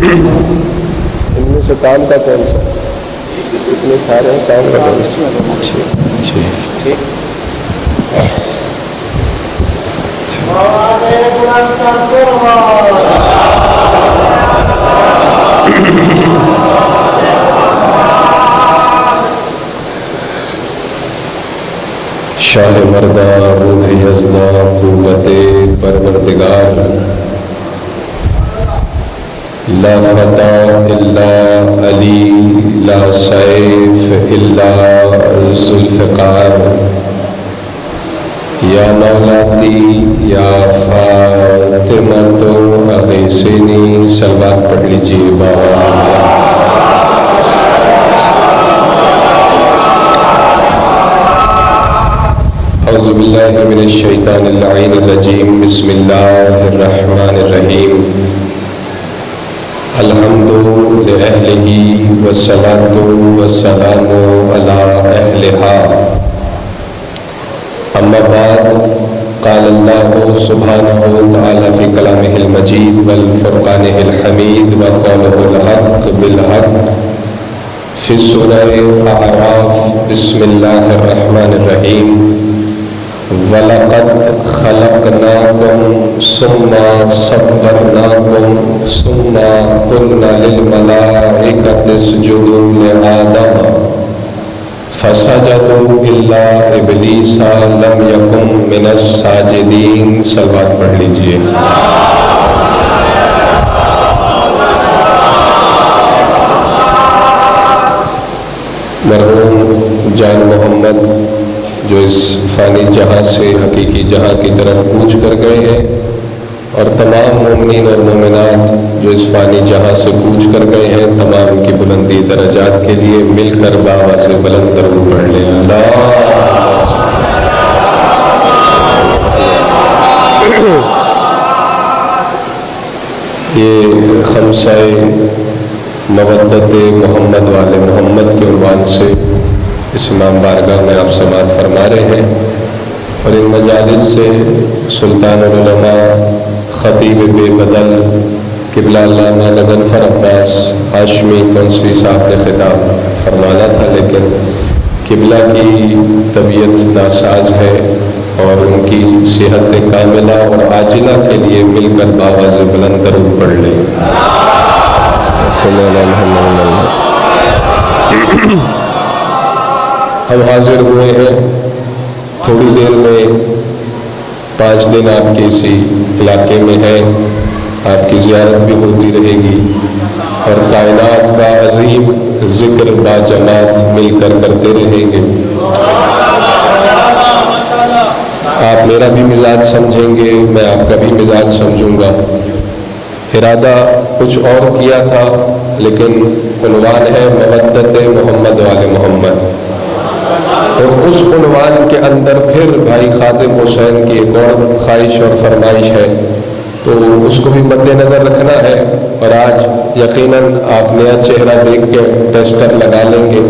ان میں سے کام کا کون سا؟ اتنے سارے ہیں، کام کا کون سا؟ ٹھیک شاہ مردہ روح یزدہ قوت پروردگار، لا فتح الا علی، لا سیف الا ذوالفقار، یا مولاتی یا فاطمۃ اغیثنی، صلوات پڑھ لیجیے بابا۔ اعوذ باللہ من الشیطان اللعین الرجیم، بسم اللہ الرحمن الرحیم، الحمد لأہلہ والصلاة والسلام علی اہلہا، اما بعد، قال اللہ سبحانہ وتعالی فی کلامہ المجید والفرقانہ الحمید وقولہ الحق بالحق فی سورہ اعراف، بسم اللہ الرحمن الرحیم، وَلَقَدْ خَلَقْنَاكُمْ ثُمَّ صَوَّرْنَاكُمْ ثُمَّ قُلْنَا لِلْمَلَائِكَةِ اسْجُدُوا لِآدَمَ فَسَجَدُوا إِلَّا إِبْلِيسَ لَمْ يَكُن مِّنَ السَّاجِدِينَ۔ صلوات پڑھ لیجئے۔ مرحوم جان محمد جو اس فانی جہاں سے حقیقی جہاں کی طرف کوچ کر گئے ہیں، اور تمام مومنین اور مومنات جو اس فانی جہاں سے کوچ کر گئے ہیں، تمام کی بلندی درجات کے لیے مل کر بابا سے بلند درود پڑھ لیں۔ اللہ یہ خمسہ مودت محمد والے محمد کے عنوان سے اس امام بارگاہ میں آپ سماعت فرما رہے ہیں، اور ان مجالس سے سلطان العلماء خطیب بے بدل قبلہ علامہ غضنفر عباس ہاشمی تونسوی صاحب نے خطاب فرمانا تھا، لیکن قبلہ کی طبیعت ناساز ہے اور ان کی صحت کاملہ اور عاجلہ کے لیے مل کر باواز بلند درود پڑھ لیں۔ صلی اللہ علیہ وسلم۔ ہم حاضر ہوئے ہیں، تھوڑی دیر میں 5 دن آپ کے اسی علاقے میں ہیں، آپ کی زیارت بھی ہوتی رہے گی، اور کائنات کا عظیم ذکر با جماعت مل کر کرتے رہیں گے۔ آپ میرا بھی مزاج سمجھیں گے، میں آپ کا بھی مزاج سمجھوں گا۔ ارادہ کچھ اور کیا تھا، لیکن عنوان ہے مودت محمد والے محمد، اور اس عنوان کے اندر پھر بھائی خادم حسین کی ایک اور خواہش اور فرمائش ہے، تو اس کو بھی مد نظر رکھنا ہے۔ اور آج یقیناً آپ نیا چہرہ دیکھ کے ٹیسٹر لگا لیں گے،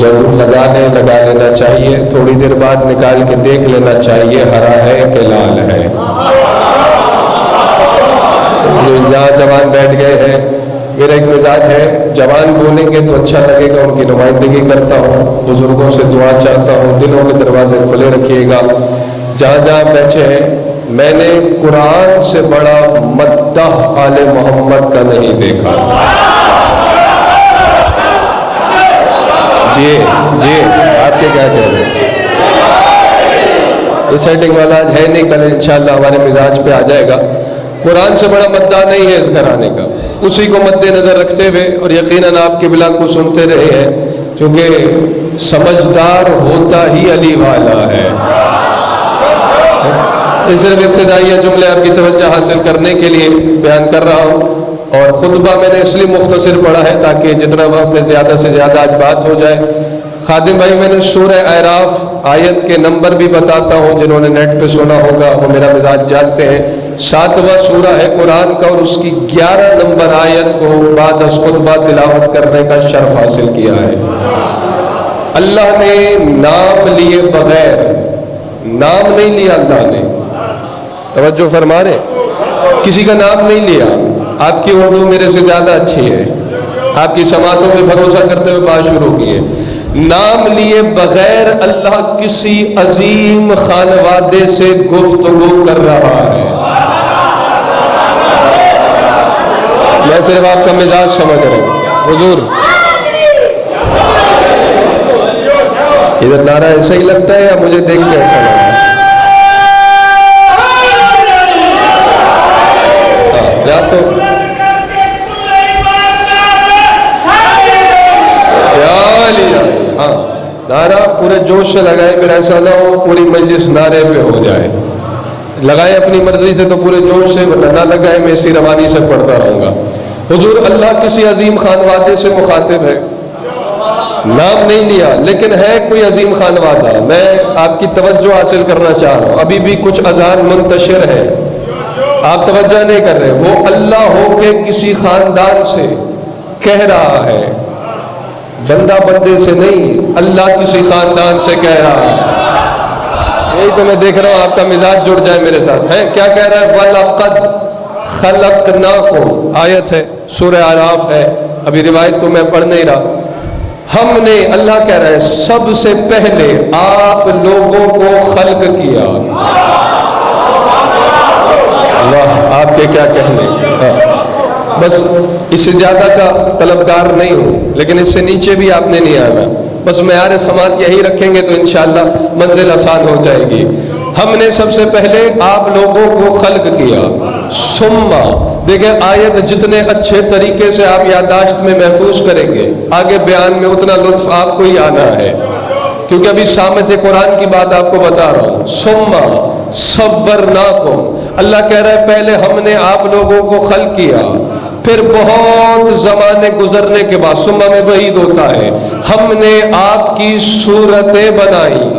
ضرور لگا لینا چاہیے، تھوڑی دیر بعد نکال کے دیکھ لینا چاہیے ہرا ہے کہ لال ہے۔ جو یہاں جوان بیٹھ گئے ہیں، میرا ایک مزاج ہے، جوان بولیں گے تو اچھا لگے گا، ان کی نمائندگی کرتا ہوں، بزرگوں سے دعا چاہتا ہوں، دلوں کے دروازے کھلے رکھیے گا۔ جہاں جہاں بیٹھے ہیں، میں نے قرآن سے بڑا مدح آل محمد کا نہیں دیکھا۔ جی آپ کے کیا کہہ رہے ہیں؟ یہ سیٹنگ والا آج ہے نہیں، کل انشاءاللہ ہمارے مزاج پہ آ جائے گا۔ قرآن سے بڑا مدح نہیں ہے اس گھرانے کا، اسی کو مد نظر رکھتے ہوئے، اور یقیناً آپ کے بلا کو سنتے رہے ہیں، کیونکہ سمجھدار ہوتا ہی علی والا ہے۔ اس صرف ابتدائی جملے آپ کی توجہ حاصل کرنے کے لیے بیان کر رہا ہوں، اور خطبہ میں نے اس لیے مختصر پڑھا ہے تاکہ جتنا وقت ہے زیادہ سے زیادہ آج بات ہو جائے۔ خادم بھائی، میں نے سورہ اعراف آیت کے نمبر بھی بتاتا ہوں، جنہوں نے نیٹ پہ سنا ہوگا وہ میرا مزاج جانتے ہیں، 7واں سورہ ہے قرآن کا، اور اس کی 11 نمبر آیت کو بعد از خطبہ تلاوت کرنے کا شرف حاصل کیا ہے۔ اللہ نے نام لیے بغیر، نام نہیں لیا اللہ نے، توجہ فرما رہے، کسی کا نام نہیں لیا، آپ کی اردو میرے سے زیادہ اچھی ہے، آپ کی سماعتوں پہ بھروسہ کرتے ہوئے بات شروع کی ہے۔ نام لیے بغیر اللہ کسی عظیم خانوادے سے گفتگو کر رہا ہے۔ میں صرف آپ کا مزاج سمجھ رہا ہوں۔ حضور ادھر نعرہ ایسا ہی لگتا ہے یا مجھے دیکھ کے ایسا لگا؟ یا تو ہاں نعرہ پورے جوش سے لگائے، پھر ایسا نہ ہو پوری مجلس نعرے پہ ہو جائے۔ لگائے اپنی مرضی سے تو پورے جوش سے، نہ لگائے میں اسی روانی سے پڑھتا رہوں گا۔ حضور اللہ کسی عظیم خانوادے سے مخاطب ہے، نام نہیں لیا لیکن ہے کوئی عظیم خانوادہ۔ میں آپ کی توجہ حاصل کرنا چاہ رہا ہوں، ابھی بھی کچھ اذان منتشر ہے، آپ توجہ نہیں کر رہے۔ وہ اللہ ہو کے کسی خاندان سے کہہ رہا ہے، بندہ بندے سے نہیں، اللہ کسی خاندان سے کہہ رہا ہے۔ یہی تو میں دیکھ رہا ہوں آپ کا مزاج جڑ جائے میرے ساتھ ہے۔ کیا کہہ رہا ہے؟ وَلَقَدْ خَلَقْنَاكُمْ، آیت ہے سورہ اعراف ہے، ابھی روایت تو میں پڑھ نہیں رہا۔ ہم نے، اللہ کہہ رہا ہے، سب سے پہلے آپ لوگوں کو خلق کیا۔ اللہ آپ کے کیا کہنے، بس اس سے زیادہ کا طلبگار نہیں ہوں، لیکن اس سے نیچے بھی آپ نے نہیں آنا، بس معیار سماعت یہی رکھیں گے تو انشاءاللہ منزل آسان ہو جائے گی۔ ہم نے سب سے پہلے آپ لوگوں کو خلق کیا، ثم، دیکھیں آیت جتنے اچھے طریقے سے آپ یادداشت میں محفوظ کریں گے، آگے بیان میں اتنا لطف آپ کو ہی آنا ہے، کیونکہ ابھی سامت قرآن کی بات آپ کو بتا رہا ہوں۔ ثم صورناکم، اللہ کہہ رہا ہے پہلے ہم نے آپ لوگوں کو خلق کیا، پھر بہت زمانے گزرنے کے بعد، ثم میں بعید ہوتا ہے، ہم نے آپ کی صورتیں بنائی۔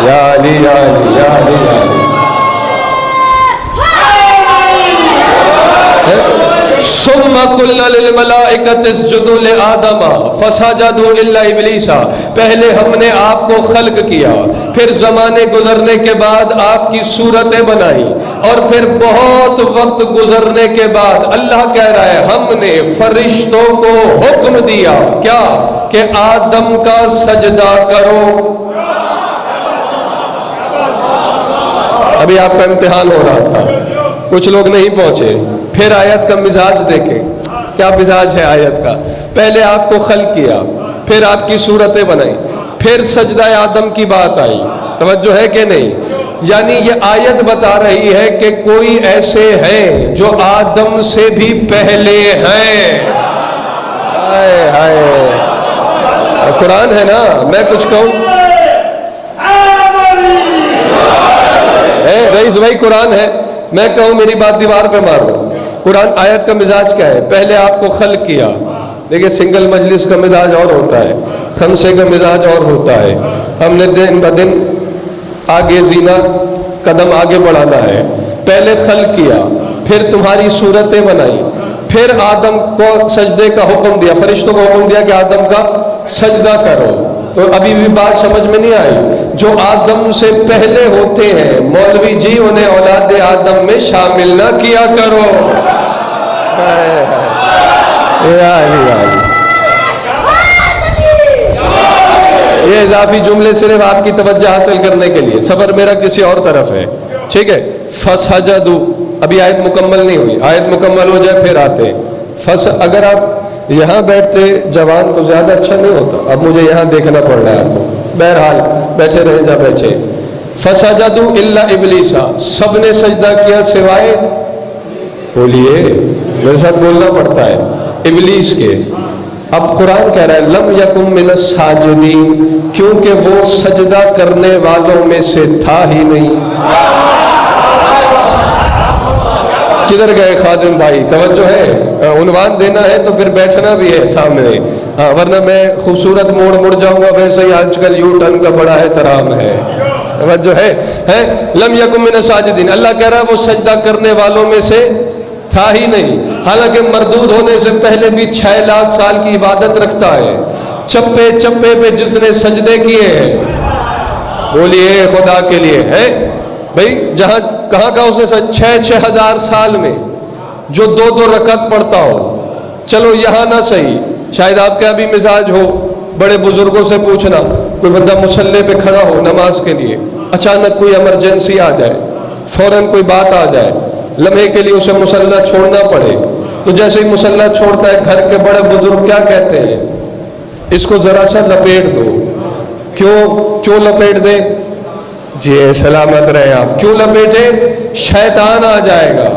یا علی یا علی یا علی یا علی، ثم قلنا للملائکۃ اسجدوا لآدم فسجدوا الا ابلیس، پہلے ہم نے آپ کو خلق کیا، پھر زمانے گزرنے کے بعد آپ کی صورتیں بنائی، اور پھر بہت وقت گزرنے کے بعد اللہ کہہ رہا ہے ہم نے فرشتوں کو حکم دیا کیا کہ آدم کا سجدہ کرو۔ ابھی آپ کا امتحان ہو رہا تھا، کچھ لوگ نہیں پہنچے، پھر آیت کا مزاج دیکھیں کیا مزاج ہے آیت کا۔ پہلے آپ کو خلق کیا، پھر آپ کی صورتیں بنائی، پھر سجدہ آدم کی بات آئی، توجہ ہے کہ نہیں؟ یعنی یہ آیت بتا رہی ہے کہ کوئی ایسے ہیں جو آدم سے بھی پہلے ہیں۔ ہائے ہائے، قرآن ہے نا، میں کچھ کہوں؟ رئیس بھائی قرآن ہے، میں کہوں میری بات دیوار پہ مارو۔ قرآن آیت کا مزاج کیا ہے؟ پہلے آپ کو خلق کیا۔ دیکھیں سنگل مجلس کا مزاج اور ہوتا ہے، خمسے کا مزاج اور ہوتا ہے، ہم نے دن بدن آگے زینا قدم آگے بڑھانا ہے۔ پہلے خلق کیا، پھر تمہاری صورتیں بنائی، پھر آدم کو سجدے کا حکم دیا، فرشتوں کو حکم دیا کہ آدم کا سجدہ کرو۔ تو ابھی بھی بات سمجھ میں نہیں آئی؟ جو آدم سے پہلے ہوتے ہیں مولوی جی انہیں اولاد آدم میں شامل نہ کیا کرو۔ یہ اضافی جملے صرف آپ کی توجہ حاصل کرنے کے لیے، سفر میرا کسی اور طرف ہے، ٹھیک ہے؟ فسجدوا، ابھی آیت مکمل نہیں ہوئی، آیت مکمل ہو جائے پھر آتے۔ اگر آپ یہاں بیٹھتے جوان تو زیادہ اچھا نہیں ہوتا، اب مجھے یہاں دیکھنا پڑ رہا ہے آپ کو، بہرحال بیٹھے رہیں جا بیٹھے۔ فسجدوا الا ابلیس، سب نے سجدہ کیا سوائے، بولیے میرے ساتھ بولنا پڑتا ہے، ابلیس کے۔ اب قرآن کہہ رہا ہے لم یکن من الساجدین، کیونکہ وہ سجدہ کرنے والوں میں سے تھا ہی نہیں۔ کدھر گئے خادم بھائی؟ توجہ ہے، عنوان دینا ہے تو پھر بیٹھنا بھی ہے سامنے، ورنہ میں خوبصورت موڑ جاؤں گا، ویسے ہی آج کل یو ٹرن کا بڑا احترام ہے۔ توجہ ہے، لم یکن من الساجدین، اللہ کہہ رہا ہے وہ سجدہ کرنے والوں میں سے تھا ہی نہیں، حالانکہ مردود ہونے سے پہلے بھی 6 لاکھ سال کی عبادت رکھتا ہے۔ چپے چپے پہ جس نے سجدے کیے ہیں، بولیے خدا کے لیے ہے بھائی، جہاں کہاں کا اس نے 6,000 سال میں جو 2-2 رکعت پڑھتا ہو. چلو یہاں نہ صحیح، شاید آپ کا بھی مزاج ہو، بڑے بزرگوں سے پوچھنا، کوئی بندہ مصلی پہ کھڑا ہو نماز کے لیے، اچانک کوئی ایمرجنسی آ جائے، فوراً کوئی بات آ جائے، لمحے کے لیے اسے مصلی چھوڑنا پڑے، تو جیسے ہی مصلی چھوڑتا ہے گھر کے بڑے بزرگ کیا کہتے ہیں؟ اس کو ذرا سا لپیٹ دو. کیوں لپیٹ دیں؟ جی سلامت رہے آپ. کیوں لپیٹے؟ شیطان آ جائے گا.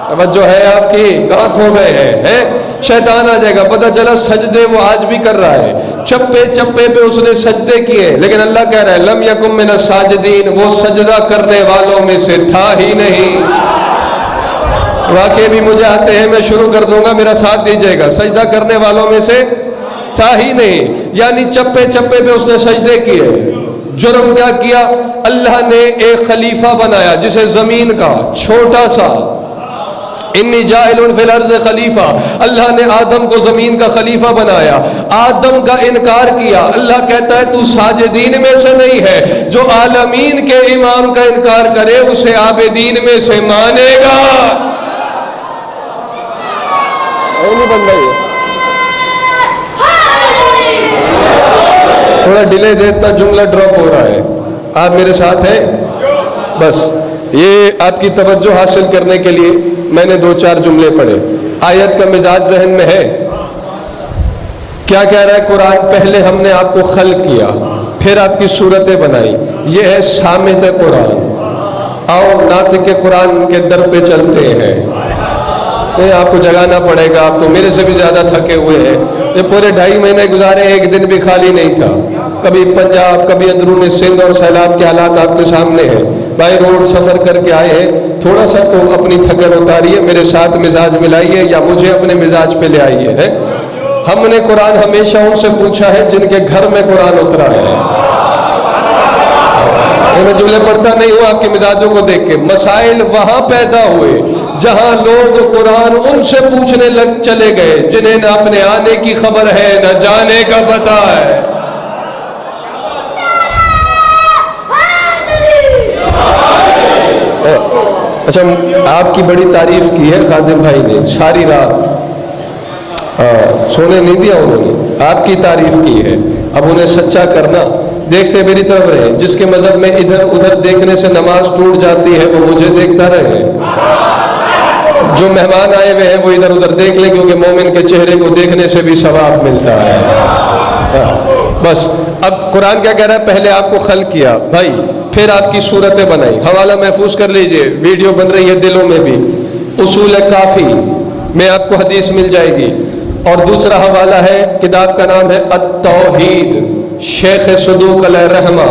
توجہ ہے آپ کی؟ کہاں کھو گئے ہیں؟ شیطان آ جائے گا. پتہ چلا سجدے وہ آج بھی کر رہا ہے، چپے چپے پہ اس نے سجدے کیے، لیکن اللہ کہہ رہا ہے لم یکم من الساجدین، وہ سجدہ کرنے والوں میں سے تھا ہی نہیں. واقعی بھی مجھے آتے ہیں، میں شروع کر دوں گا، میرا ساتھ دیجیے گا. سجدہ کرنے والوں میں سے تھا ہی نہیں، یعنی چپے چپے پہ اس نے سجدے کیے. جرم کیا کیا؟ اللہ نے ایک خلیفہ بنایا جسے زمین کا چھوٹا سا، انی جاعل فی الارض خلیفہ، اللہ نے آدم کو زمین کا خلیفہ بنایا. آدم کا انکار کیا. اللہ کہتا ہے تو ساجدین میں سے نہیں ہے. جو عالمین کے امام کا انکار کرے اسے عابدین میں سے مانے گا. نہیں بن رہی ہے، تھوڑا ڈیلے دیتا، جملہ ڈراپ ہو رہا ہے. آپ میرے ساتھ ہیں؟ بس یہ آپ کی توجہ حاصل کرنے کے لیے میں نے 2-4 جملے پڑھے. آیت کا مزاج ذہن میں ہے. کیا کہہ رہا ہے قرآن؟ پہلے ہم نے آپ کو خلق کیا، پھر آپ کی صورتیں بنائی. یہ ہے سامت قرآن. آؤ ناطق قرآن کے در پہ چلتے ہیں. آپ کو جگانا پڑے گا، آپ تو میرے سے بھی زیادہ تھکے ہوئے ہیں. یہ پورے 2.5 مہینے گزارے، ایک دن بھی خالی نہیں تھا. کبھی پنجاب، کبھی اندرون سندھ اور سیلاب کے حالات آپ کے سامنے ہیں. بائی روڈ سفر کر کے آئے ہیں، تھوڑا سا تو اپنی تھکن اتاریے، میرے ساتھ مزاج ملائیے یا مجھے اپنے مزاج پہ لے آئیے. ہم نے قرآن ہمیشہ ان سے پوچھا ہے جن کے گھر میں قرآن اترا ہے. میں جملے پڑھتا نہیں ہوں آپ کے مزاجوں کو دیکھ کے. مسائل وہاں پیدا ہوئے جہاں لوگ قرآن ان سے پوچھنے لگ چلے گئے جنہیں نہ اپنے آنے کی خبر ہے نہ جانے کا پتہ ہے. اچھا، آپ کی بڑی تعریف کی ہے خادم بھائی نے، ساری رات سونے نہیں دیا انہوں نے، آپ کی تعریف کی ہے. اب انہیں سچا کرنا. دیکھتے میری طرف رہے، جس کے مذہب میں ادھر ادھر دیکھنے سے نماز ٹوٹ جاتی ہے وہ مجھے دیکھتا رہے. جو مہمان آئے ہوئے ہیں وہ ادھر ادھر دیکھ لیں، کیونکہ مومن کے چہرے کو دیکھنے سے بھی ثواب ملتا ہے. بس اب قرآن کیا کہہ رہا ہے؟ پہلے آپ کو خلق کیا بھائی، پھر آپ کی صورتیں بنائی. حوالہ محفوظ کر لیجئے، ویڈیو بن رہی ہے دلوں میں بھی. اصول کافی میں آپ کو حدیث مل جائے گی. اور دوسرا حوالہ ہے، کتاب کا نام ہے التوحید، شیخ صدوق علیہ رحمہ.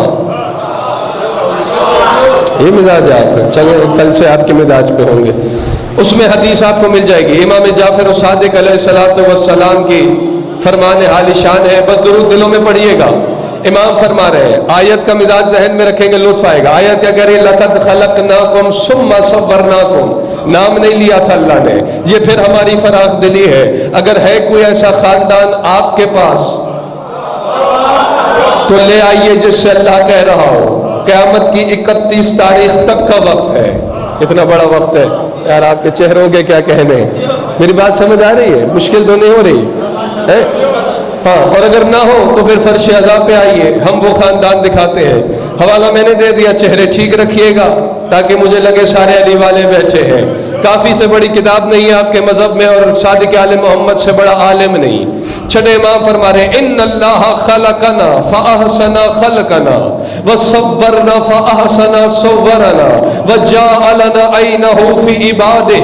یہ مزاج ہے آپ کا، چلیں کل سے آپ کے مزاج پہ ہوں گے. اس میں حدیث آپ کو مل جائے گی. امام جعفر صادق علیہ السلام کی فرمان عالی شان ہے، بس درود دلوں میں پڑھیے گا. امام فرما رہے ہیں، آیت کا مزاج ذہن میں رکھیں گے لطف آئے گا. آیت کیا کہہ رہی ہے؟ لَقَدْ خَلَقْنَاكُمْ ثُمَّ صَوَّرْنَاكُمْ. نام نہیں لیا تھا اللہ نے، یہ پھر ہماری فراخ دلی ہے. اگر ہے کوئی ایسا خاندان آپ کے پاس تو لے آئیے جس سے اللہ کہہ رہا ہو قیامت کی 31 تاریخ تک کا وقت ہے. اتنا بڑا وقت ہے یار، آپ کے چہروں کے کیا کہنے. میری بات سمجھ آ رہی ہے؟ مشکل تو نہیں ہو رہی ہے؟ ہاں، اور اگر نہ ہو تو پھر فرش عذاب پہ آئیے، ہم وہ خاندان دکھاتے ہیں. حوالہ میں نے دے دیا، چہرے ٹھیک رکھیے گا تاکہ مجھے لگے سارے علی والے بیٹھے ہیں. کافی سے بڑی کتاب نہیں ہے آپ کے مذہب میں، اور صادق آل محمد سے بڑا عالم نہیں. چھٹے امام فرما رہے ہیں، ان اللہ خلقنا فاحسن خلقنا وصورنا فاحسن صورنا وجعلنا عینہ فی عبادہ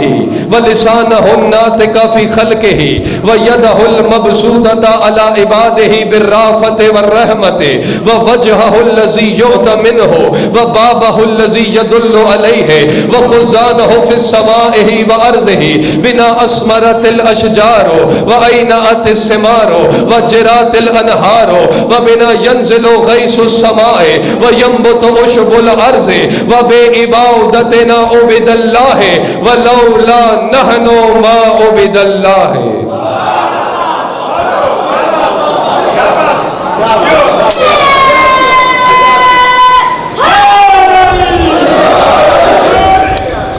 ولسانہ الناطق فی خلقہ ویدہ المبسوطۃ علی عبادہ بالرافۃ والرحمۃ ووجہہ الذی یؤتی منہ وبابہ الذی یدل علیہ وخزانہ فی السماء وارضہ بنا اسمرت الاشجار وعینات السماء وجرات الانہار وبنا ينزل غیث السماء وینبت عشب الارض وبعبادتنا عبد اللہ ولولا نحن ما عبد اللہ.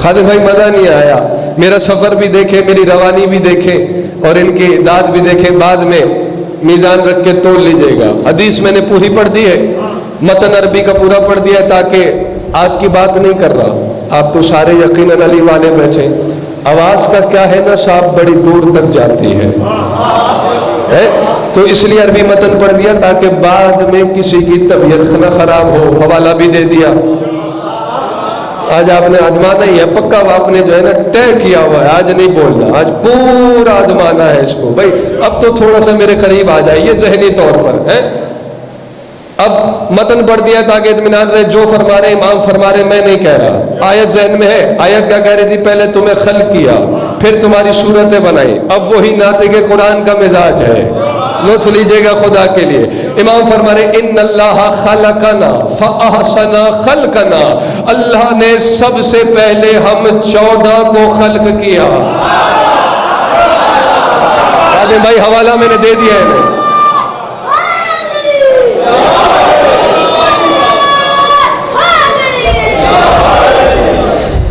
خادم بھائی مزہ نہیں آیا. میرا سفر بھی دیکھے، میری روانی بھی دیکھے اور ان کی داد بھی دیکھے، بعد میں میزان رکھ کے تول لیجئے گا۔ حدیث میں نے پوری پڑھ دی ہے، متن عربی کا پورا پڑھ دیا ہے، تاکہ آپ کی بات نہیں کر رہا، آپ تو سارے یقیناً علی والے بیٹھے، آواز کا کیا ہے نا صاحب، بڑی دور تک جاتی ہے، تو اس لیے عربی متن پڑھ دیا تاکہ بعد میں کسی کی طبیعت نہ خراب ہو، حوالہ بھی دے دیا۔ آج آپ نے آزمانا ہی ہے، پکا آپ نے جو ہے نا طے کیا ہوا ہے، آج نہیں بولنا، آج پورا آزمانا ہے اس کو، بھائی اب تو تھوڑا سا میرے قریب آ جائیے ذہنی طور پر ہے۔ اب متن پڑھ دیا تاکہ اطمینان رہے، جو فرما رہے امام فرما رہے، میں نہیں کہہ رہا۔ آیت ذہن میں ہے، آیت کیا کہہ رہی تھی؟ پہلے تمہیں خلق کیا، پھر تمہاری صورتیں بنائی۔ اب وہی ناطق قرآن کا مزاج ہے، لطف لیجئے گا خدا کے لیے۔ امام فرما رہے ان اللہ خلقنا فاحسن خلقنا، اللہ نے سب سے پہلے ہم 14 کو خلق کیا۔ بھائی حوالہ میں نے دے دیا ہے،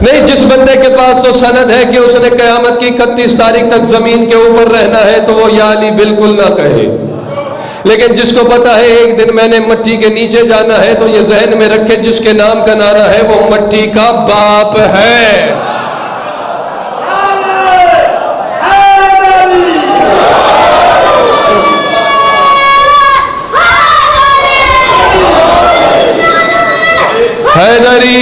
نہیں جس بندے کے پاس تو سند ہے کہ اس نے قیامت کی 31 تاریخ تک زمین کے اوپر رہنا ہے تو وہ یا علی بالکل نہ کہے، لیکن جس کو پتا ہے ایک دن میں نے مٹی کے نیچے جانا ہے تو یہ ذہن میں رکھے جس کے نام کا نعرہ ہے وہ مٹی کا باپ ہے۔ حیدری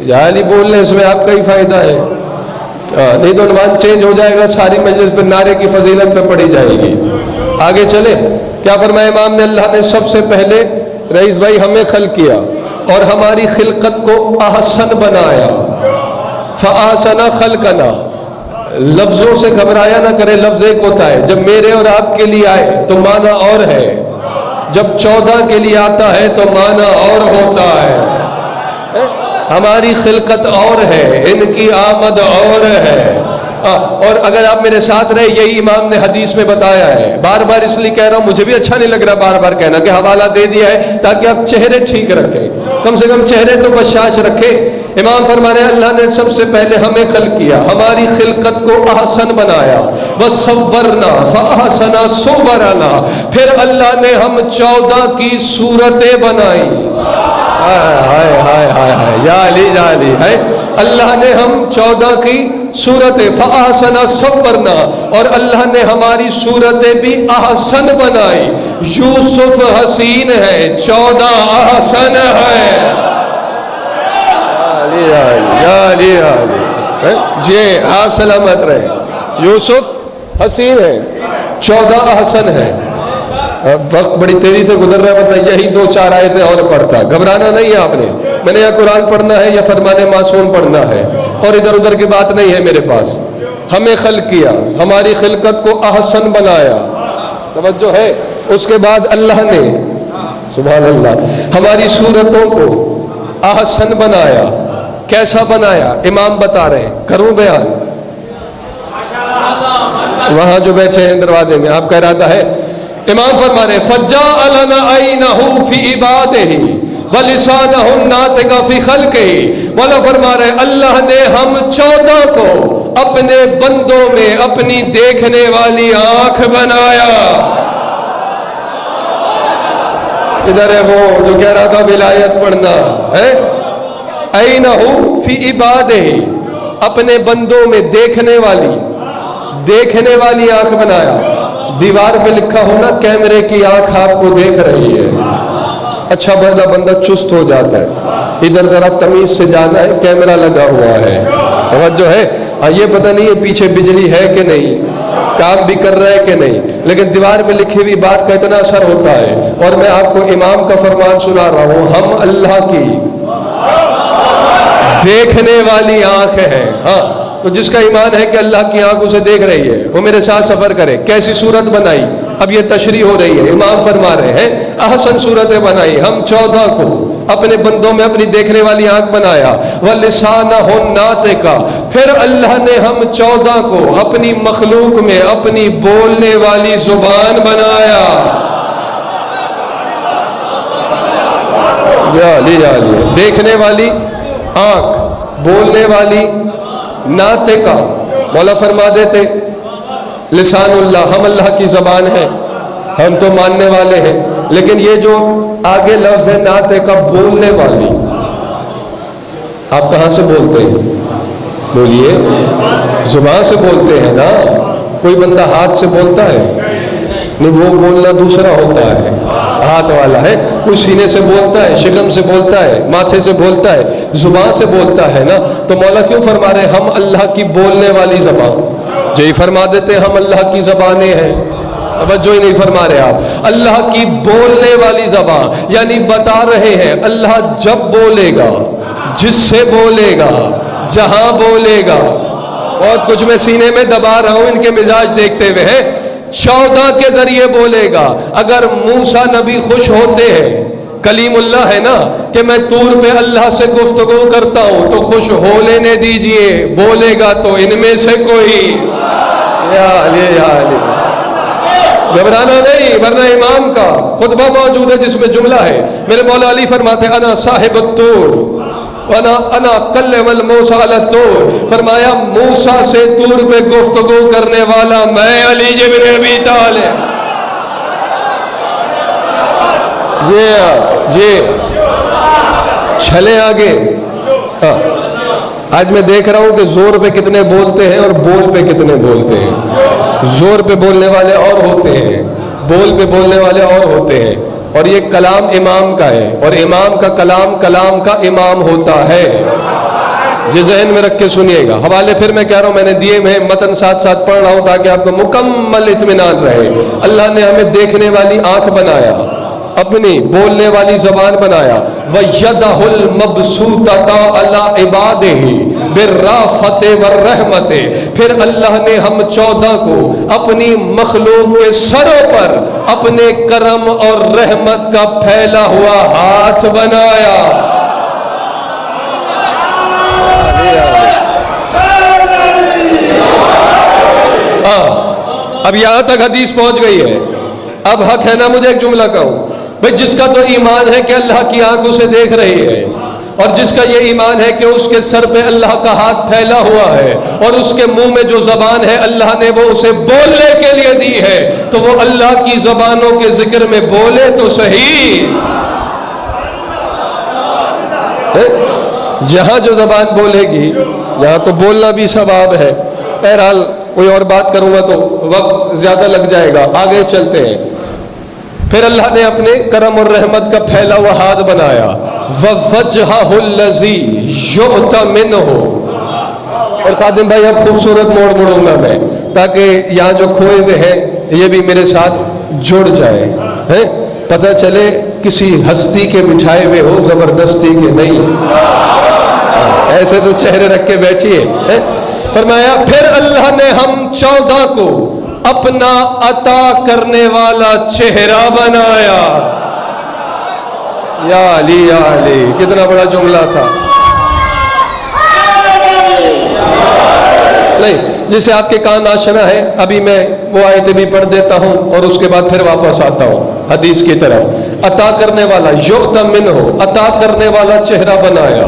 یا علی بولنے اس میں آپ کا ہی فائدہ ہے، نہیں تو عنوان چینج ہو جائے گا، ساری مجلس پہ نعرے کی فضیلت پہ پڑھی جائے گی۔ آگے چلے، کیا فرمایا امام نے؟ اللہ نے سب سے پہلے رئیس بھائی ہمیں خلق کیا اور ہماری خلقت کو احسن بنایا، فاحسن خلقنا۔ لفظوں سے گھبرایا نہ کرے، لفظ ایک ہوتا ہے، جب میرے اور آپ کے لیے آئے تو معنی اور ہے، جب 14 کے لیے آتا ہے تو معنی اور ہوتا ہے۔ ہماری خلقت اور ہے، ان کی آمد اور ہے۔ اور اگر آپ میرے ساتھ رہے، یہی امام نے حدیث میں بتایا ہے، بار بار اس لیے کہہ رہا ہوں، مجھے بھی اچھا نہیں لگ رہا بار بار کہنا کہ حوالہ دے دیا ہے تاکہ آپ چہرے ٹھیک رکھیں، کم سے کم چہرے تو بشاش رکھیں۔ امام فرما رہے ہیں اللہ نے سب سے پہلے ہمیں خلق کیا، ہماری خلقت کو احسن بنایا، وصورنا فاحسن صورنا، پھر اللہ نے ہم 14 کی صورتیں بنائی۔ ہائے ہائے ہائے ہائے یا علی یا علی ہے، اللہ نے ہم 14 کی صورتیں فاحسن صورنا، اور اللہ نے ہماری صورتیں بھی احسن بنائی۔ یوسف حسین ہے، 14 احسن ہے۔ جی آپ سلامت رہے، یوسف حسین ہے، 14 احسن ہے۔ وقت بڑی تیزی سے گزر رہا ہے، ورنہ یہی 2-4 آیتیں اور پڑھتا، گھبرانا نہیں ہے آپ نے، میں نے یا قرآن پڑھنا ہے یا فرمان معصوم پڑھنا ہے، اور ادھر ادھر کی بات نہیں ہے میرے پاس۔ ہمیں خلق کیا، ہماری خلقت کو احسن بنایا، توجہ ہے، اس کے بعد اللہ نے سبحان اللہ ہماری صورتوں کو احسن بنایا۔ کیسا بنایا؟ امام بتا رہے ہیں، کروں بیان؟ وہاں جو بیٹھے ہیں دروازے میں، آپ کا ارادہ ہے؟ امام فرما رہے فَجَعَلَنَا عَيْنَهُ فِي عِبَادِهِ وَلِسَانَهُ النَّاطِقَ فِي خَلْقِهِ، مولا فرما رہے اللہ نے ہم 14 کو اپنے بندوں میں اپنی دیکھنے والی آنکھ بنایا۔ ادھر ہے وہ جو کہہ رہا تھا ولایت پڑھنا ہے، عَيْنَهُ فِي عِبَادِهِ، اپنے بندوں میں دیکھنے والی آنکھ بنایا۔ دیوار پہ لکھا ہونا کیمرے کی آنکھ آپ کو دیکھ رہی ہے، اچھا بندہ چست ہو جاتا ہے، ادھر ذرا تمیز سے جانا ہے، کیمرہ لگا ہوا ہے، توجہ ہے، یہ پتہ نہیں ہے پیچھے بجلی ہے کہ نہیں، کام بھی کر رہا ہے کہ نہیں، لیکن دیوار پہ لکھی ہوئی بات کا اتنا اثر ہوتا ہے۔ اور میں آپ کو امام کا فرمان سنا رہا ہوں، ہم اللہ کی دیکھنے والی آنکھ ہے۔ ہاں تو جس کا ایمان ہے کہ اللہ کی آنکھ اسے دیکھ رہی ہے وہ میرے ساتھ سفر کرے۔ کیسی صورت بنائی؟ اب یہ تشریح ہو رہی ہے، امام فرما رہے ہیں احسن صورتیں بنائی، ہم 14 کو اپنے بندوں میں اپنی دیکھنے والی آنکھ بنایا۔ وَلِسَانَهُ النَّاطِقَ، پھر اللہ نے ہم 14 کو اپنی مخلوق میں اپنی بولنے والی زبان بنایا۔ دیکھنے والی آنکھ، بولنے والی ناطقہ، مولا فرما دیتے لسان اللہ، ہم اللہ کی زبان ہے، ہم تو ماننے والے ہیں، لیکن یہ جو آگے لفظ ہے ناطقہ، بولنے والی، آپ کہاں سے بولتے ہیں؟ بولیے، زبان سے بولتے ہیں نا. کوئی بندہ ہاتھ سے بولتا ہے نہیں، وہ بولنا دوسرا ہوتا ہے، ہاتھ والا ہے. کوئی سینے سے بولتا ہے، شکم سے بولتا ہے، ماتھے سے بولتا ہے، زبان سے بولتا ہے نا. تو مولا کیوں فرما رہے ہم اللہ کی بولنے والی زبان؟ یہی فرما دیتے ہم اللہ کی زبانیں ہیں. توجہ ہی نہیں فرما رہے آپ. اللہ کی بولنے والی زبان، یعنی بتا رہے ہیں اللہ جب بولے گا، جس سے بولے گا، جہاں بولے گا. بہت کچھ میں سینے میں دبا رہا ہوں ان کے مزاج دیکھتے ہوئے ہیں. 14 کے ذریعے بولے گا. اگر موسیٰ نبی خوش ہوتے ہیں، کلیم اللہ ہے نا، کہ میں طور پہ اللہ سے گفتگو کرتا ہوں، تو خوش ہو لینے دیجئے، بولے گا تو ان میں سے کوئی. یا علی یا علی، گھبرانا نہیں، ورنہ امام کا خطبہ موجود ہے جس میں جملہ ہے. میرے مولا علی فرماتے انا صاحب الطور انا کلم الموسیٰ علی الطور. فرمایا موسیٰ سے طور پہ گفتگو کرنے والا میں علی بن ابی طالب. یہ چلے آگے. آج میں دیکھ رہا ہوں کہ زور پہ کتنے بولتے ہیں اور بول پہ کتنے بولتے ہیں. زور پہ بولنے والے اور ہوتے ہیں، بول پہ بولنے والے اور ہوتے ہیں. اور یہ کلام امام کا ہے، اور امام کا کلام کلام کا امام ہوتا ہے. یہ ذہن میں رکھ کے سنیے گا. حوالے پھر میں کہہ رہا ہوں، میں نے دیے میں متن ساتھ ساتھ پڑھ رہا ہوں تاکہ آپ کو مکمل اطمینان رہے. اللہ نے ہمیں دیکھنے والی آنکھ بنایا، اپنی بولنے والی زبان بنایا. وَيَدَهُ الْمَبْسُوطَةَ عَلَىٰ عِبَادِهِ بِالرَّأْفَةِ وَالرَّحْمَةِ. پھر اللہ نے ہم 14 کو اپنی مخلوق کے سروں پر اپنے کرم اور رحمت کا پھیلا ہوا ہاتھ بنایا. اب یہاں تک حدیث پہنچ گئی ہے. اب حق ہے نا مجھے ایک جملہ کہوں بھئی، جس کا تو ایمان ہے کہ اللہ کی آنکھ اسے دیکھ رہی ہے، اور جس کا یہ ایمان ہے کہ اس کے سر پہ اللہ کا ہاتھ پھیلا ہوا ہے، اور اس کے منہ میں جو زبان ہے اللہ نے وہ اسے بولنے کے لیے دی ہے، تو وہ اللہ کی زبانوں کے ذکر میں بولے تو صحیح. جہاں جو زبان بولے گی یہاں تو بولنا بھی ثواب ہے. بہرحال کوئی اور بات کروں گا تو وقت زیادہ لگ جائے گا. آگے چلتے ہیں. پھر اللہ نے اپنے کرم اور رحمت کا پھیلا ہوا ہاتھ بنایا. وَوَجْهَهُ الَّذِي يُؤْتَى مِنْهُ. اور خادم بھائی اب خوبصورت موڑ مڑوں گا میں تاکہ یہاں جو کھوئے ہوئے ہیں یہ بھی میرے ساتھ جڑ جائے، پتہ چلے کسی ہستی کے بچھائے ہوئے ہو، زبردستی کے نہیں. ایسے تو چہرے رکھ کے بیٹھیے. فرمایا پھر اللہ نے ہم 14 کو اپنا عطا کرنے والا چہرہ بنایا. یا علی یا علی، کتنا بڑا جملہ تھا. نہیں، جسے آپ کے کان آشنا ہے، ابھی میں وہ آیتیں بھی پڑھ دیتا ہوں اور اس کے بعد پھر واپس آتا ہوں حدیث کی طرف. عطا کرنے والا، یؤتی منہ، عطا کرنے والا چہرہ بنایا.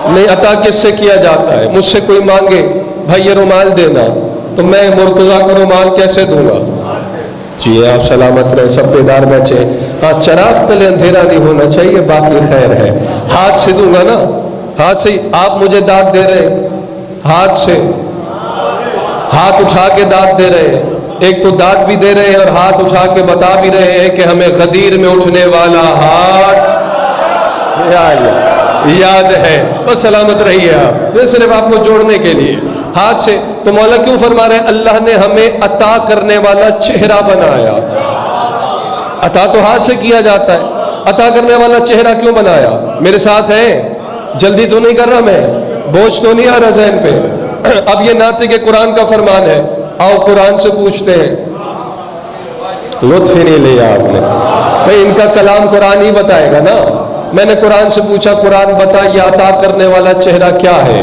نہیں، عطا کس سے کیا جاتا ہے؟ مجھ سے کوئی مانگے بھائی یہ رومال دینا، تو میں مرتضیٰ کا رومال کیسے دوں گا؟ جی آپ سلامت رہے، سب بیدار بیٹھے. ہاں، چراغ تلے اندھیرا نہیں ہونا چاہیے، باقی خیر ہے. ہاتھ سے دوں گا نا، ہاتھ سے. آپ مجھے داد دے رہے، ہاتھ سے، ہاتھ اٹھا کے داد دے رہے. ایک تو داد بھی دے رہے ہیں اور ہاتھ اٹھا کے بتا بھی رہے ہیں کہ ہمیں غدیر میں اٹھنے والا ہاتھ یاد ہے. بس سلامت رہیے آپ، یہ صرف آپ کو جوڑنے کے لیے ہاتھ سے. تو مولا کیوں فرما رہے ہیں اللہ نے ہمیں عطا کرنے والا چہرہ بنایا. عطا تو ہاتھ سے کیا جاتا ہے، عطا کرنے والا چہرہ کیوں بنایا؟ میرے ساتھ ہے، جلدی تو نہیں کر رہا میں، بوجھ تو نہیں آ رہا ذہن پہ. اب یہ ناطق قرآن کا فرمان ہے. آؤ قرآن سے پوچھتے ہیں. لطف ہی نہیں لیا آپ نے بھائی، ان کا کلام قرآن ہی بتائے گا نا. میں نے قرآن سے پوچھا قرآن بتا یہ عطا کرنے والا چہرہ کیا ہے؟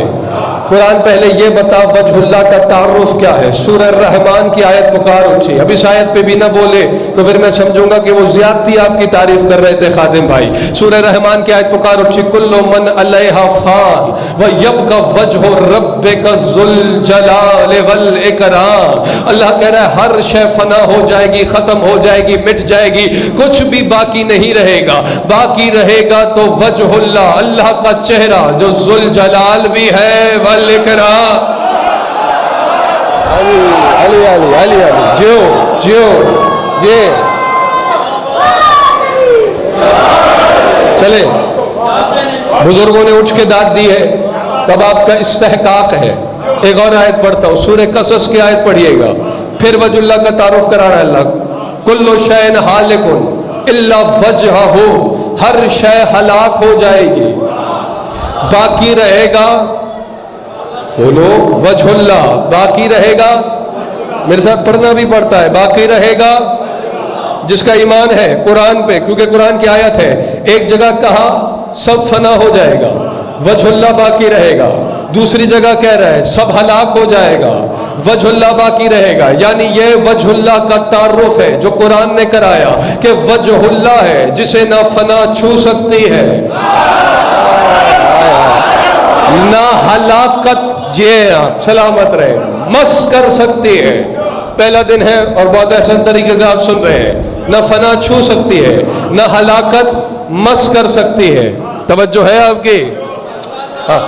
قرآن پہلے یہ بتا وجہ اللہ کا تعارف کیا ہے. سورہ الرحمن کی آیت پکار اٹھی. اب اس آیت پہ بھی نہ بولے تو پھر میں سمجھوں گا کہ وہ زیادتی آپ کی تعریف کر رہے تھے خادم بھائی. سورہ رحمان کی آیت پکار اٹھی کل من علیہا فان ویبقی وجہ ربک ذو الجلال والاکرام. اللہ کہہ رہا ہے ہر شے فنا ہو جائے گی, ختم ہو جائے گی, مٹ جائے گی, کچھ بھی باقی نہیں رہے گا. باقی رہے گا تو وجہ اللہ, اللہ کا چہرہ جو ذو الجلال بھی ہے والاکرام. علی علی علی علی علی جیو جیو جی. چلے بزرگوں نے اٹھ کے داد دی ہے, تب آپ کا استحقاق ہے. ایک اور آیت پڑھتا ہوں, سورہ قصص کی آیت پڑھیے گا, پھر وجہ اللہ کا تعارف کرا رہا ہے اللہ. کل شیء ہالک الا وجہہ, ہر شے ہلاک ہو جائے گی, باقی رہے گا بولو وجہ اللہ, باقی رہے گا. میرے ساتھ پڑھنا بھی پڑتا ہے, باقی رہے گا جس کا ایمان ہے قرآن پہ, کیونکہ قرآن کی آیت ہے. ایک جگہ کہا سب فنا ہو جائے گا, وجہ اللہ باقی رہے گا. دوسری جگہ کہہ رہا ہے سب ہلاک ہو جائے گا, وجہ اللہ باقی رہے گا. یعنی یہ وجہ اللہ کا تعارف ہے جو قرآن نے کرایا کہ وجہ اللہ ہے جسے نہ فنا چھو سکتی ہے نہ ہلاکت سلامت رہے مس کر سکتی ہے. پہلا دن ہے اور بہت احسن طریقے سے آپ سن رہے ہیں, نہ فنا چھو سکتی ہے نہ ہلاکت مس کر سکتی ہے. توجہ ہے آپ کی؟ ہاں.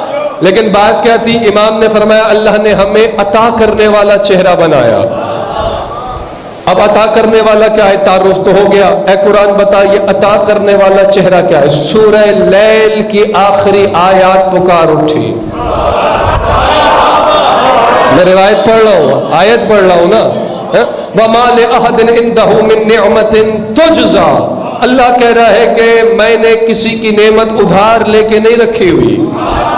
لیکن بات کیا تھی؟ امام نے فرمایا اللہ نے ہمیں عطا کرنے والا چہرہ بنایا. اب عطا کرنے والا کیا ہے؟ تعارف تو ہو گیا. اے قرآن بتا یہ عطا کرنے والا چہرہ کیا ہے؟ سورہ لیل کی آخری آیات پکار اٹھی. میں روایت پڑھ رہا ہوں, آیت پڑھ رہا ہوں نا. وَمَا لِأَحَدٍ عِنْدَهُ مِن نِعْمَةٍ تُجْزَى, اللہ کہہ رہا ہے کہ میں نے کسی کی نعمت ادھار لے کے نہیں رکھی ہوئی,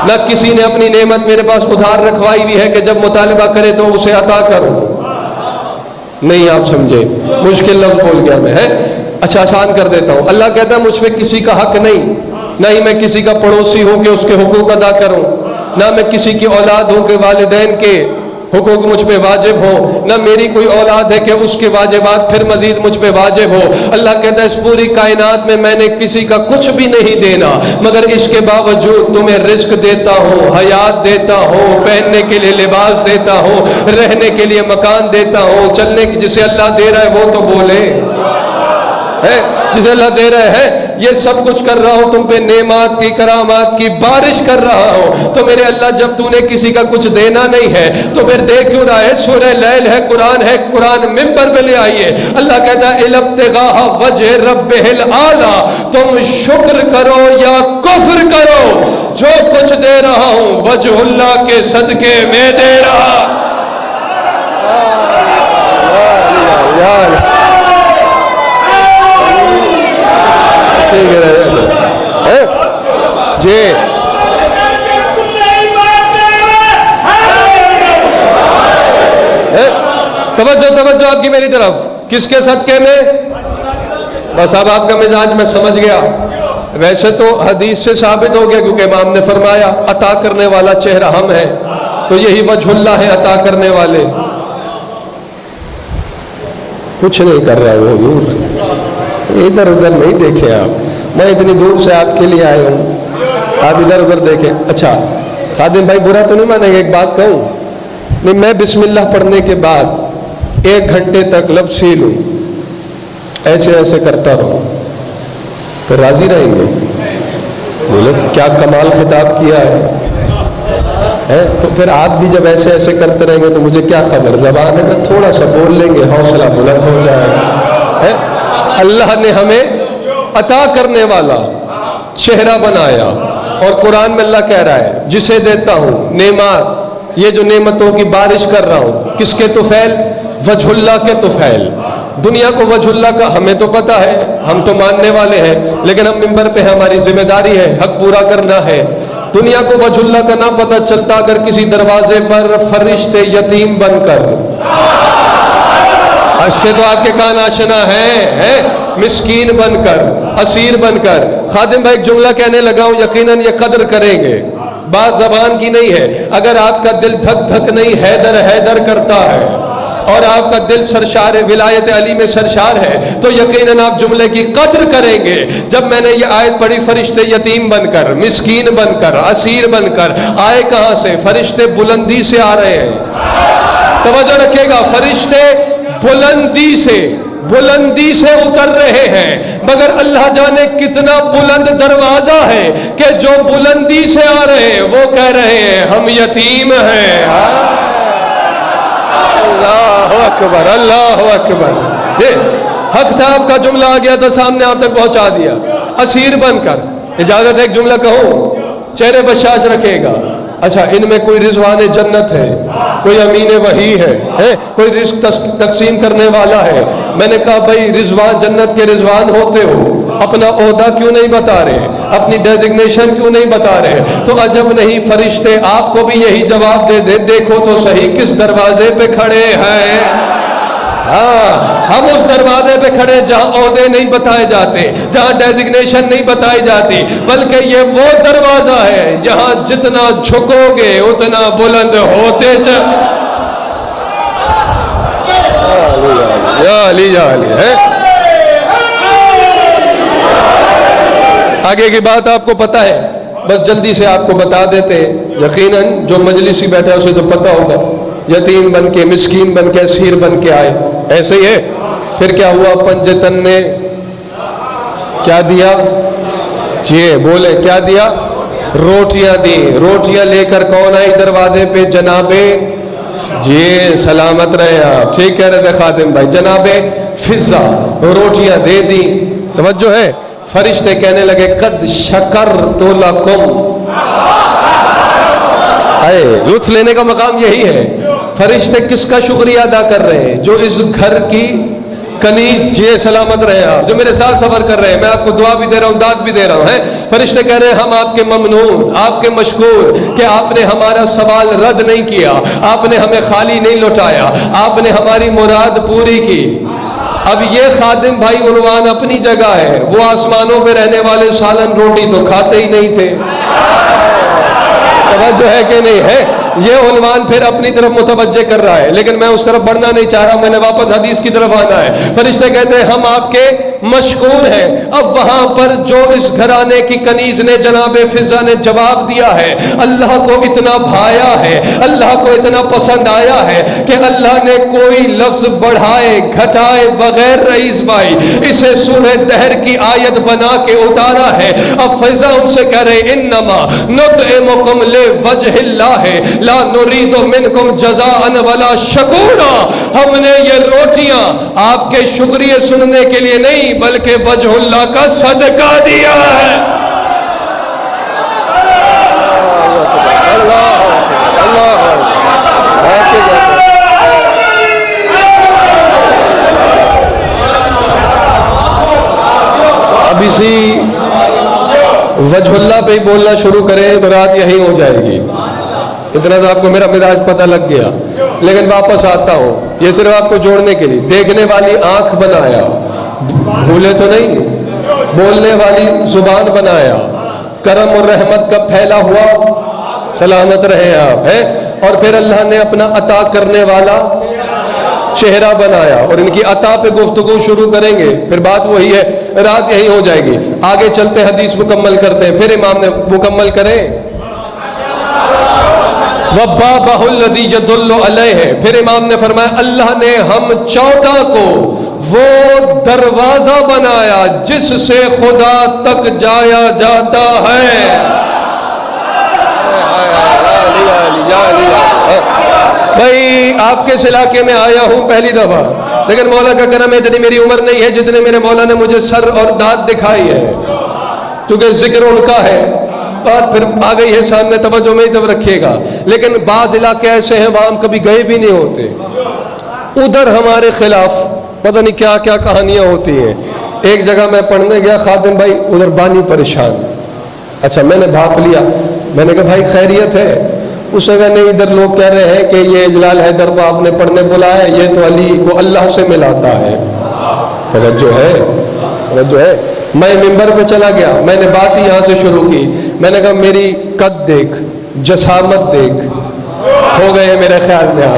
نہ کسی نے اپنی نعمت میرے پاس ادھار رکھوائی ہوئی ہے کہ جب مطالبہ کرے تو اسے عطا کروں. نہیں آپ سمجھے, مشکل لفظ بول گیا میں. ہے اچھا آسان کر دیتا ہوں. اللہ کہتا ہے مجھ پہ کسی کا حق نہیں, نہ ہی میں کسی کا پڑوسی ہوں کہ اس کے حقوق ادا کروں, نہ میں کسی کی اولاد ہوں کہ والدین کے حقوق مجھ پہ واجب ہو, نہ میری کوئی اولاد ہے کہ اس کے واجبات پھر مزید مجھ پہ واجب ہو. اللہ کہتا ہے اس پوری کائنات میں نے کسی کا کچھ بھی نہیں دینا, مگر اس کے باوجود تمہیں رزق دیتا ہوں, حیات دیتا ہوں, پہننے کے لیے لباس دیتا ہوں, رہنے کے لیے مکان دیتا ہوں, چلنے کی جسے اللہ دے رہا ہے وہ تو بولے ہے, جسے اللہ دے رہے ہیں. یہ سب کچھ کر رہا ہوں, تم پہ نعمات کی کرامات کی بارش کر رہا ہوں. تو میرے اللہ جب تو نے کسی کا کچھ دینا نہیں ہے تو پھر دے کیوں رہا ہے؟ سورہ لیل ہے, قرآن ہے, قرآن ممبر پہ لے آئیے. اللہ کہتا ہے الابتغاء وجہ ربہ الاعلیٰ, تم شکر کرو یا کفر کرو, جو کچھ دے رہا ہوں وجہ اللہ کے صدقے میں دے رہا. جی توجہ آپ کی میری طرف. کس کے صدقے میں؟ بس اب آپ کا مزاج میں سمجھ گیا. ویسے تو حدیث سے ثابت ہو گیا کیونکہ امام نے فرمایا عطا کرنے والا چہرہ ہم ہے, تو یہی وجہ اللہ ہے عطا کرنے والے. کچھ نہیں کر رہا وہ حضور, ادھر ادھر نہیں دیکھیں آپ, میں اتنی دور سے آپ کے لیے آئے ہوں, آپ ادھر ادھر دیکھیں. اچھا خادم بھائی برا تو نہیں مانیں گے, ایک بات کہوں, نہیں میں بسم اللہ پڑھنے کے بعد 1 گھنٹے تک لب سی لوں, ایسے ایسے کرتا رہوں, تو راضی رہیں گے؟ بولے کیا کمال خطاب کیا ہے. تو پھر آپ بھی جب ایسے ایسے کرتے رہیں گے تو مجھے کیا خبر, زبان ہے میں تھوڑا سا بول لیں گے, حوصلہ بلند ہو جائے گا. اللہ نے ہمیں عطا کرنے والا چہرہ بنایا, اور قرآن میں اللہ کہہ رہا ہے جسے دیتا ہوں نعمات, یہ جو نعمتوں کی بارش کر رہا ہوں, کس کے طفیل؟ وجہ اللہ کے طفیل. دنیا کو وجہ اللہ کا ہمیں تو پتہ ہے, ہم تو ماننے والے ہیں, لیکن ہم منبر پہ ہماری ذمہ داری ہے حق پورا کرنا ہے. دنیا کو وجہ اللہ کا نہ پتہ چلتا اگر کسی دروازے پر فرشتے یتیم بن کر, اس سے تو آپ کے کان آشنا ہیں, مسکین بن کر, اسیر بن کر. خادم بھائی ایک جملہ کہنے لگا ہوں, یقیناً یہ قدر کریں گے. بات زبان کی نہیں ہے. اگر آپ کا دل دھک دھک نہیں حیدر حیدر کرتا ہے اور آپ کا دل سرشار ولایت علی میں سرشار ہے تو یقیناً آپ جملے کی قدر کریں گے. جب میں نے یہ آیت پڑھی فرشتے یتیم بن کر مسکین بن کر اسیر بن کر آئے کہاں سے؟ فرشتے بلندی سے آ رہے ہیں. توجہ رکھیے گا, فرشتے بلندی سے اتر رہے ہیں, مگر اللہ جانے کتنا بلند دروازہ ہے کہ جو بلندی سے آ رہے ہیں وہ کہہ رہے ہیں ہم یتیم ہیں. اللہ اکبر, اللہ اکبر. یہ حق تھا, آپ کا جملہ آ گیا تھا سامنے, آپ تک پہنچا دیا. اسیر بن کر, اجازت ہے ایک جملہ کہوں, چہرے بشاش رکھے گا. اچھا, ان میں کوئی رضوان جنت ہے, کوئی امین وحی ہے, کوئی رزق تقسیم کرنے والا ہے. میں نے کہا بھائی رضوان جنت کے رضوان ہوتے ہو, اپنا عہدہ کیوں نہیں بتا رہے, اپنی ڈیزگنیشن کیوں نہیں بتا رہے؟ تو عجب نہیں فرشتے آپ کو بھی یہی جواب دے دے, دیکھو تو صحیح کس دروازے پہ کھڑے ہیں. ہاں, ہم اس دروازے پہ کھڑے جہاں عہدے نہیں بتائے جاتے, جہاں ڈیزگنیشن نہیں بتائی جاتی, بلکہ یہ وہ دروازہ ہے جہاں جتنا جھکو گے اتنا بلند ہوتے آگے کی بات آپ کو پتا ہے, بس جلدی سے آپ کو بتا دیتے. یقیناً جو مجلسی بیٹھا ہے اسے تو پتا ہوگا. یتیم بن کے مسکین بن کے اسیر بن کے آئے, ایسے ہی ہے. پھر کیا ہوا؟ پنجتن نے کیا دیا؟ جی بولے کیا دیا؟ روٹیاں دی. روٹیاں لے کر کون آئی دروازے پہ؟ جناب, جی سلامت رہے آپ, ٹھیک کہہ رہے تھے خادم بھائی, جناب فضا روٹیاں دے دی. توجہ ہے, فرشتے کہنے لگے قد شکرت لکم. لطف لینے کا مقام یہی ہے. فرشتے کس کا شکریہ ادا کر رہے ہیں؟ جو اس گھر کی کنیز, جی سلامت رہے آپ, جو میرے ساتھ سفر کر رہے ہیں. میں آپ کو دعا بھی دے رہا ہوں, داد بھی دے رہا ہوں. فرشتے کہہ رہے ہیں ہم آپ کے ممنون, آپ کے مشکور کہ آپ نے ہمارا سوال رد نہیں کیا, آپ نے ہمیں خالی نہیں لوٹایا, آپ نے ہماری مراد پوری کی. اب یہ خادم بھائی عنوان اپنی جگہ ہے, وہ آسمانوں پہ رہنے والے سالن روٹی تو کھاتے ہی نہیں تھے. توجہ ہے کہ نہیں ہے؟ یہ عنوان پھر اپنی طرف متوجہ کر رہا ہے, لیکن میں اس طرف بڑھنا نہیں چاہ رہا, میں نے واپس حدیث کی طرف آنا ہے. فرشتے کہتے ہیں ہم آپ کے مشکور ہیں. اب وہاں پر جو اس گھرانے کی کنیز نے جناب فضا نے جواب دیا ہے, اللہ کو اتنا بھایا ہے, اللہ کو اتنا پسند آیا ہے کہ اللہ نے کوئی لفظ بڑھائے گھٹائے بغیر رئیس بھائی اسے سورہ دہر کی آیت بنا کے اتارا ہے. اب فضا ان سے کہہ رہے انما نطعمکم لوجہ اللہ لا نرید منکم جزاء ولا شکورا. ہم نے یہ روٹیاں آپ کے شکریہ سننے کے لیے نہیں بلکہ وجہ اللہ کا صدقہ دیا ہے. اب اسی وجہ اللہ پہ ہی بولنا شروع کریں تو رات یہی ہو جائے گی. اتنا تو آپ کو میرا مزاج پتہ لگ گیا, لیکن واپس آتا ہوں. یہ صرف آپ کو جوڑنے کے لیے. دیکھنے والی آنکھ بنایا, بھولے تو نہیں, بولنے والی زبان بنایا, کرم اور رحمت کا پھیلا ہوا, سلامت رہے آپ ہیں. اور پھر اللہ نے اپنا عطا کرنے والا چہرہ بنایا, اور ان کی عطا پہ گفتگو شروع کریں گے. پھر بات وہی ہے, رات یہی ہو جائے گی. آگے چلتے حدیث مکمل کرتے ہیں. پھر امام نے مکمل کریں وَبَابَهُ الَّذِي يَدُلُّ عَلَيْهِ. پھر امام نے فرمایا اللہ نے ہم 14 کو وہ دروازہ بنایا جس سے خدا تک جایا جاتا ہے. بھائی آپ کے اس علاقے میں آیا ہوں پہلی دفعہ, لیکن مولا کا کرم ہے اتنی میری عمر نہیں ہے جتنے میرے مولا نے مجھے سر اور دانت دکھائی ہے, کیونکہ ذکر ان کا ہے. بات پھر آ گئی ہے سامنے, توجہ میں ہی طرف رکھیے گا. لیکن بعض علاقے ایسے ہیں وہاں ہم کبھی گئے بھی نہیں ہوتے, ادھر ہمارے خلاف پتہ نہیں کیا کیا کہانیاں ہوتی ہیں. ایک جگہ میں پڑھنے گیا, خادم بھائی ادھر بانی پریشان. اچھا میں نے بھاپ لیا, میں نے کہا بھائی خیریت ہے؟ اس جگہ نہیں, ادھر لوگ کہہ رہے ہیں کہ یہ جلال حیدر کو آپ نے پڑھنے بلایا ہے, یہ تو علی کو اللہ سے ملاتا ہے. توجہ ہے, توجہ ہے. میں ممبر پہ چلا گیا, میں نے بات ہی یہاں سے شروع کی. میں نے کہا میری قد دیکھ, جسامت دیکھ, ہو گئے میرے خیال میں آ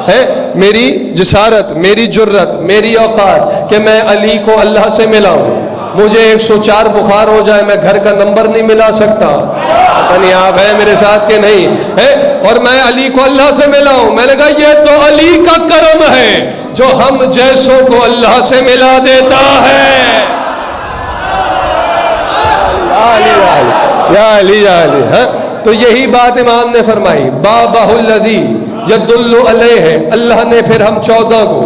ہے میری جسارت, میری جرت, میری اوقات کہ میں علی کو اللہ سے ملاؤں. مجھے 104 بخار ہو جائے, میں گھر کا نمبر نہیں ملا سکتا, پتہ نہیں آپ ہیں میرے ساتھ کہ نہیں ہے, اور میں علی کو اللہ سے ملاؤں. میں نے کہا یہ تو علی کا کرم ہے جو ہم جیسوں کو اللہ سے ملا دیتا ہے. یا علی یا علی. تو یہی بات امام نے فرمائی, بابہ الذی یدل علیہ, اللہ نے پھر ہم 14 کو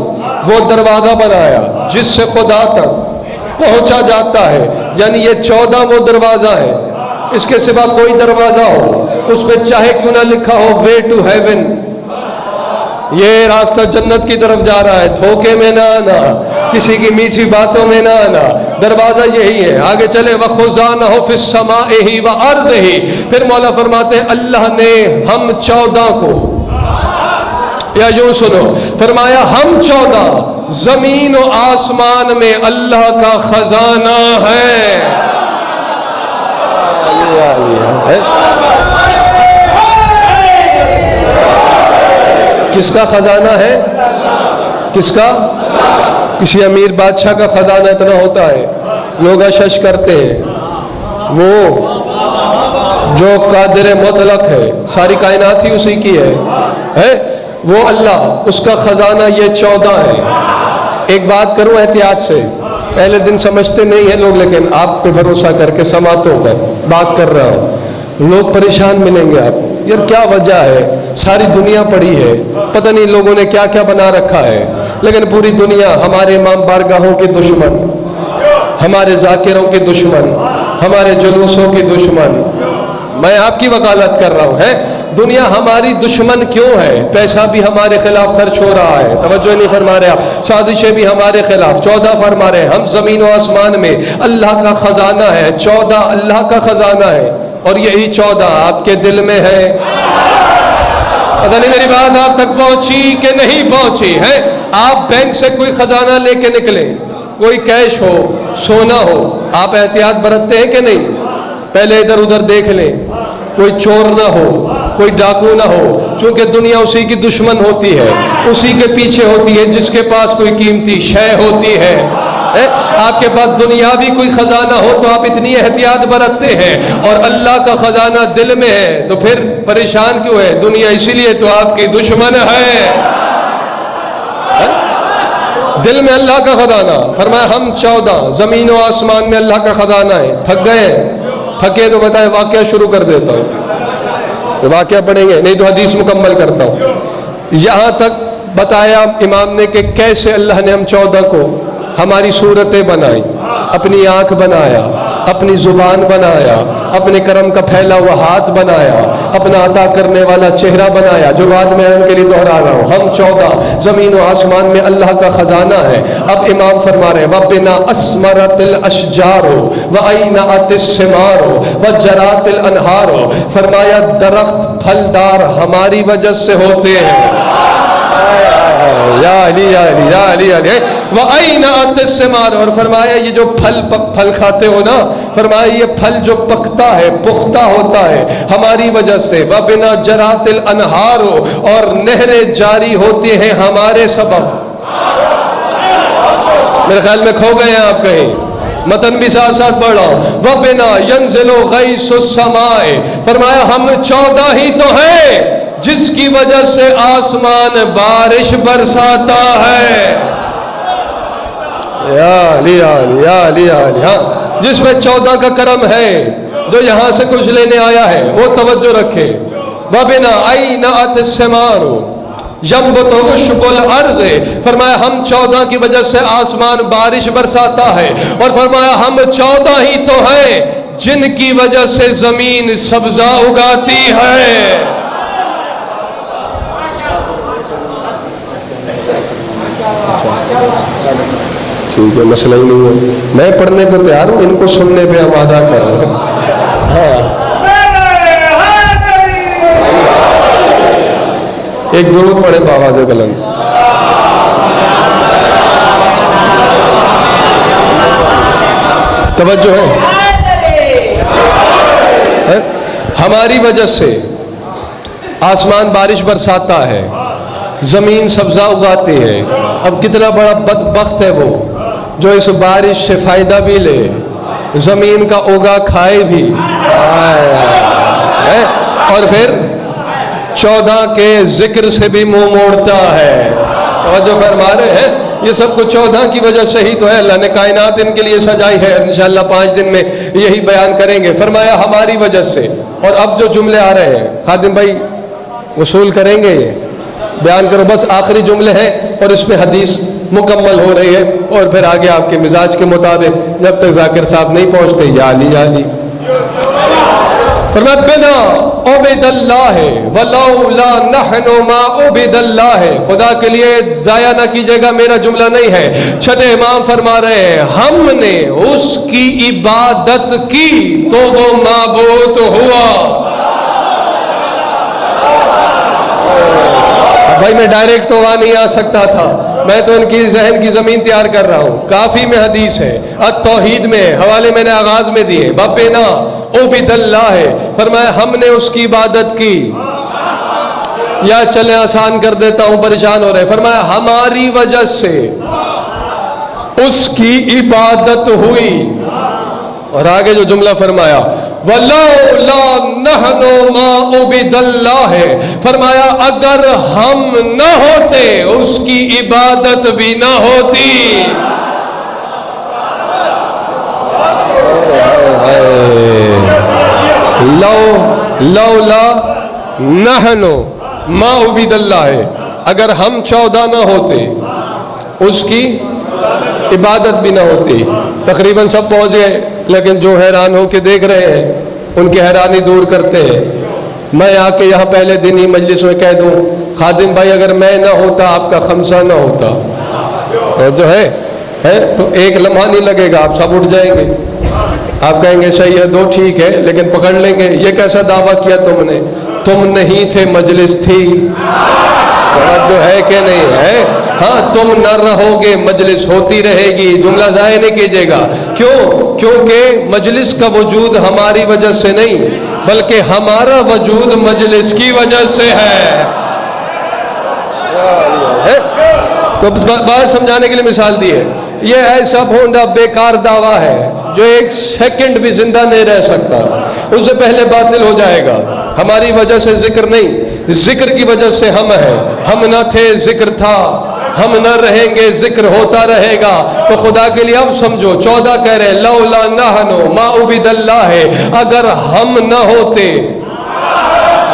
وہ دروازہ بنایا جس سے خدا تک پہنچا جاتا ہے. یعنی یہ 14 وہ دروازہ ہے, اس کے سوا کوئی دروازہ ہو اس پہ چاہے کیوں نہ لکھا ہو وے ٹو ہیون, یہ راستہ جنت کی طرف جا رہا ہے, دھوکے میں نہ آنا, کسی کی میٹھی باتوں میں نہ آنا, دروازہ یہی ہے. آگے چلے وَخُزَانَهُ فِي السَّمَاءِ وَأَرْضِهِ, پھر مولا فرماتے ہیں اللہ نے ہم 14 کو, یا یوں سنو, فرمایا ہم 14 زمین و آسمان میں اللہ کا خزانہ ہے. کس کا خزانہ ہے؟ کس کا؟ کسی امیر بادشاہ کا خزانہ اتنا ہوتا ہے, لوگ اشش کرتے ہیں. وہ جو قادر مطلق ہے, ساری کائنات ہی اسی کی ہے, وہ اللہ, اس کا خزانہ یہ 14 ہے. ایک بات کروں احتیاط سے, پہلے دن سمجھتے نہیں ہیں لوگ, لیکن آپ پہ بھروسہ کر کے سماعتوں پر بات کر رہا ہوں. لوگ پریشان ملیں گے آپ, یار کیا وجہ ہے, ساری دنیا پڑی ہے, پتہ نہیں لوگوں نے کیا کیا بنا رکھا ہے, لیکن پوری دنیا ہمارے امام بارگاہوں کے دشمن, ہمارے ذاکروں کے دشمن, ہمارے جلوسوں کے دشمن. میں آپ کی وکالت کر رہا ہوں, ہے دنیا ہماری دشمن کیوں ہے؟ پیسہ بھی ہمارے خلاف خرچ ہو رہا ہے, توجہ نہیں فرما رہے آپ, سازشیں بھی ہمارے خلاف. 14 فرما رہے ہیں ہم زمین و آسمان میں اللہ کا خزانہ ہے, 14 اللہ کا خزانہ ہے, اور یہی 14 آپ کے دل میں ہے. پتہ نہیں میری بات آپ تک پہنچی کہ نہیں پہنچی ہے. آپ بینک سے کوئی خزانہ لے کے نکلے, کوئی کیش ہو, سونا ہو, آپ احتیاط برتتے ہیں کہ نہیں؟ پہلے ادھر ادھر دیکھ لیں, کوئی چور نہ ہو, کوئی ڈاکو نہ ہو, چونکہ دنیا اسی کی دشمن ہوتی ہے, اسی کے پیچھے ہوتی ہے جس کے پاس کوئی قیمتی شے ہوتی ہے. آپ کے پاس دنیاوی کوئی خزانہ ہو تو آپ اتنی احتیاط برتتے ہیں, اور اللہ کا خزانہ دل میں ہے تو پھر پریشان کیوں ہے؟ دنیا اسی لیے تو آپ کی دشمن ہے. دل میں اللہ کا خزانہ, فرمایا ہم 14 زمین و آسمان میں اللہ کا خزانہ ہے. تھک گئے؟ تھکے تو بتائیں واقعہ شروع کر دیتا ہوں, واقعہ پڑھیں گے, نہیں تو حدیث مکمل کرتا ہوں. یہاں تک بتایا امام نے کہ کیسے اللہ نے ہم 14 کو ہماری صورتیں بنائی, اپنی آنکھ بنایا, اپنی زبان بنایا, اپنے کرم کا پھیلا ہوا ہاتھ بنایا, اپنا عطا کرنے والا چہرہ بنایا, جو بعد میں ان کے لیے دہرا رہا ہوں. ہم 14 زمین و آسمان میں اللہ کا خزانہ ہے. اب امام فرما رہے ہیں وَبِنَا أَسْمَرَتِ الْأَشْجَارُ وَأَيْنَعَتِ السِّمَارُ وَجَرَاتِ الْأَنْهَارُ, فرمایا درخت پھلدار ہماری وجہ سے ہوتے ہیں. یا علی یا علی یا علی علی. وَأَيْنَعَتِ السِّمَارُ, اور فرمایا یہ جو پھل کھاتے ہو نا, فرمایا یہ پھل جو پکتا ہے, پختہ ہوتا ہے ہماری وجہ سے. وَبِنَا جَرَاتِ الْأَنْهَارُ, اور نہریں جاری ہوتی ہیں ہمارے سبب. میرے خیال میں کھو گئے ہیں آپ کہیں, متن بھی ساتھ ساتھ پڑھ رہا ہوں. وَبِنَا يَنزِلُ غَيْثُ السَّمَاءِ, فرمایا ہم 14 ہی تو ہیں جس کی وجہ سے آسمان بارش برساتا ہے. یا علی یا علی یا علی یا علی. ہاں, جس میں 14 کا کرم ہے, جو یہاں سے کچھ لینے آیا ہے وہ توجہ رکھے. وَبِنَا أَيْنَعَتِ السِّمَارُ يَنبُتُ عُشْبُ الْأَرْضِ, فرمایا ہم 14 کی وجہ سے آسمان بارش برساتا ہے, اور فرمایا ہم 14 ہی تو ہیں جن کی وجہ سے زمین سبزہ اگاتی ہے. ٹھیک ہے, مسئلہ ہی نہیں ہے, میں پڑھنے کو تیار ہوں, ان کو سننے پہ آمادہ کر رہا ہوں. ہاں, ایک درود پڑھے بآواز بلند. توجہ ہے. ہماری وجہ سے آسمان بارش برساتا ہے، زمین سبزہ اگاتی ہے. اب کتنا بڑا بدبخت ہے وہ جو اس بارش سے فائدہ بھی لے، زمین کا اوگا کھائے بھی، اور پھر 14 کے ذکر سے بھی منہ موڑتا ہے. توجہ فرما رہے ہیں؟ یہ سب کچھ 14 کی وجہ سے ہی تو ہے. اللہ نے کائنات ان کے لیے سجائی ہے. انشاءاللہ 5 دن میں یہی بیان کریں گے. فرمایا ہماری وجہ سے. اور اب جو جملے آ رہے ہیں خادم بھائی وصول کریں گے، یہ بیان کرو. بس آخری جملے ہیں اور اس پہ حدیث مکمل ہو رہی ہے، اور پھر آگے آپ کے مزاج کے مطابق جب تک ذاکر صاحب نہیں پہنچتے یا علی یا علی. فرمایا بنا عبد اللہ ولولا نحن ما عبد اللہ. خدا کے لیے ضائع نہ کیجیے گا، میرا جملہ نہیں ہے. چھٹے امام فرما رہے ہیں ہم نے اس کی عبادت کی تو وہ معبود ہوا. بھائی میں ڈائریکٹ تو وہاں نہیں آ سکتا تھا، میں تو ان کی ذہن کی زمین تیار کر رہا ہوں. کافی میں حدیث ہے، التوحید میں ہے، حوالے میں نے آغاز میں دیے. بنا عبد اللہ ہے. فرمایا ہم نے اس کی عبادت کی. یا چلے آسان کر دیتا ہوں، پریشان ہو رہے. فرمایا ہماری وجہ سے اس کی عبادت ہوئی. اور آگے جو جملہ فرمایا وَلَوْلَا نَحْنُ مَا عُبِدَ اللَّهِ. فرمایا اگر ہم نہ ہوتے اس کی عبادت بھی نہ ہوتی. لولا نحن ما عبد اللہ. اگر ہم 14 نہ ہوتے اس کی عبادت بھی نہ ہوتی. تقریباً سب پہنچ گئے، لیکن جو حیران ہو کے دیکھ رہے ہیں ان کی حیرانی دور کرتے ہیں. میں آ کے یہاں پہلے دن ہی مجلس میں کہہ دوں خادم بھائی اگر میں نہ ہوتا آپ کا خمسہ نہ ہوتا، تو جو ہے تو ایک لمحہ نہیں لگے گا، آپ سب اٹھ جائیں گے. آپ کہیں گے صحیح ہے، 2 ٹھیک ہے، لیکن پکڑ لیں گے یہ کیسا دعویٰ کیا تم نے؟ تم نہیں تھے، مجلس تھی. جو ہے کہ نہیں ہے؟ ہاں تم نہ رہو گے مجلس ہوتی رہے گی. جملہ ضائع نہیں کیجیے گا. کیوں؟ کیونکہ مجلس کا وجود ہماری وجہ سے نہیں بلکہ ہمارا وجود مجلس کی وجہ سے ہے. تو بات سمجھانے کے لیے مثال دی ہے. یہ ایسا بھونڈا بیکار دعویٰ ہے جو 1 سیکنڈ بھی زندہ نہیں رہ سکتا، اس سے پہلے باطل ہو جائے گا. ہماری وجہ سے ذکر نہیں، ذکر کی وجہ سے ہم ہیں. ہم نہ تھے، ذکر تھا. ہم نہ رہیں گے، ذکر ہوتا رہے گا. تو خدا کے لیے اب سمجھو 14 کہہ رہے لولا نحن ما عبد اللہ. اگر ہم نہ ہوتے،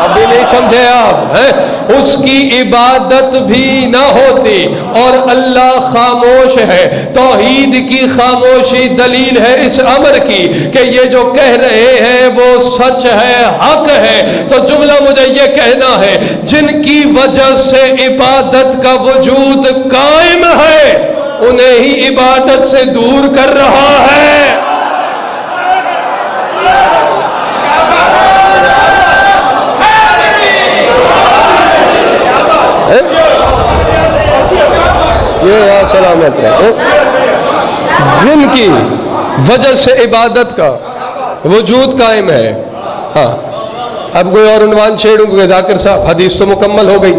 ابھی نہیں سمجھے آپ، اس کی عبادت بھی نہ ہوتی. اور اللہ خاموش ہے. توحید کی خاموشی دلیل ہے اس امر کی کہ یہ جو کہہ رہے ہیں وہ سچ ہے، حق ہے. تو جملہ مجھے یہ کہنا ہے جن کی وجہ سے عبادت کا وجود قائم ہے انہیں ہی عبادت سے دور کر رہا ہے. یہ سلامت ہے جن کی وجہ سے عبادت کا وجود قائم ہے. ہاں اب کوئی اور عنوان چھیڑوں گے ذاکر صاحب، حدیث تو مکمل ہو گئی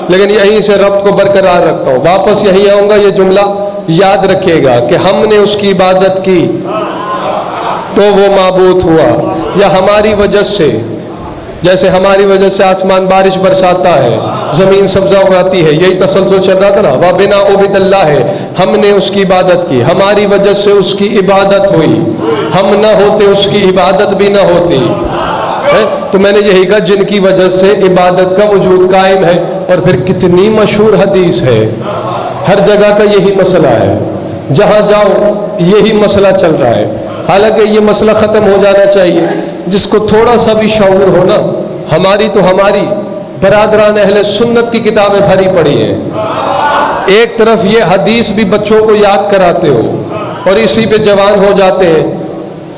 لیکن یہیں سے ربط کو برقرار رکھتا ہوں. واپس یہیں آؤں گا. یہ جملہ یاد رکھیے گا کہ ہم نے اس کی عبادت کی تو وہ معبود ہوا. یا ہماری وجہ سے، جیسے ہماری وجہ سے آسمان بارش برساتا ہے، زمین سبزہ اگاتی ہے، یہی تسلسل چل رہا تھا نا. وَبِنَا عُبِدَ اللَّهِ. ہم نے اس کی عبادت کی، ہماری وجہ سے اس کی عبادت ہوئی. ہم نہ ہوتے اس کی عبادت بھی نہ ہوتی. تو میں نے یہی کہا جن کی وجہ سے عبادت کا وجود قائم ہے. اور پھر کتنی مشہور حدیث ہے، ہر جگہ کا یہی مسئلہ ہے، جہاں جاؤ یہی مسئلہ چل رہا ہے. حالانکہ یہ مسئلہ ختم ہو جانا چاہیے. جس کو تھوڑا سا بھی شعور ہو نا، ہماری تو ہماری برادران اہل سنت کی کتابیں بھری پڑی ہیں. ایک طرف یہ حدیث بھی بچوں کو یاد کراتے ہو اور اسی پہ جوان ہو جاتے ہیں.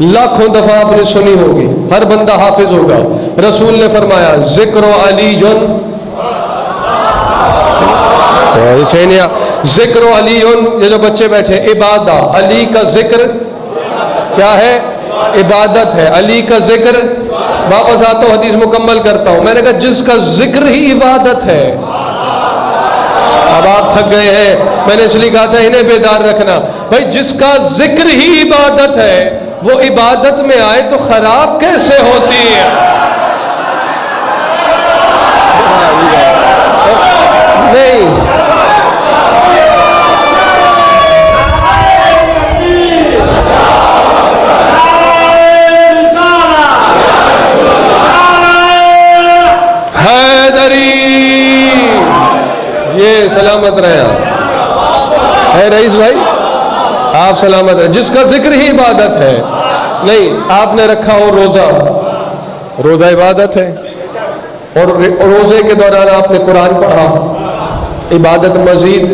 لاکھوں دفعہ آپ نے سنی ہوگی، ہر بندہ حافظ ہوگا. رسول نے فرمایا ذکر علی ذکر علی. یہ جو بچے بیٹھے، عبادہ علی کا ذکر کیا ہے؟ عبادت ہے. علی کا ذکر، واپس آتا ہوں حدیث مکمل کرتا ہوں. میں نے کہا جس کا ذکر ہی عبادت ہے. اب آپ تھک گئے ہیں، میں نے اس لیے کہا تھا انہیں بیدار رکھنا. بھائی جس کا ذکر ہی عبادت ہے وہ عبادت میں آئے تو خراب کیسے ہوتی ہے؟ نہیں، یہ سلامت رہے آپ. ہے رئیس بھائی آپ سلامت رہے. جس کا ذکر ہی عبادت ہے. نہیں، آپ نے رکھا ہو روزہ، روزہ عبادت ہے، اور روزے کے دوران آپ نے قرآن پڑھا، عبادت مزید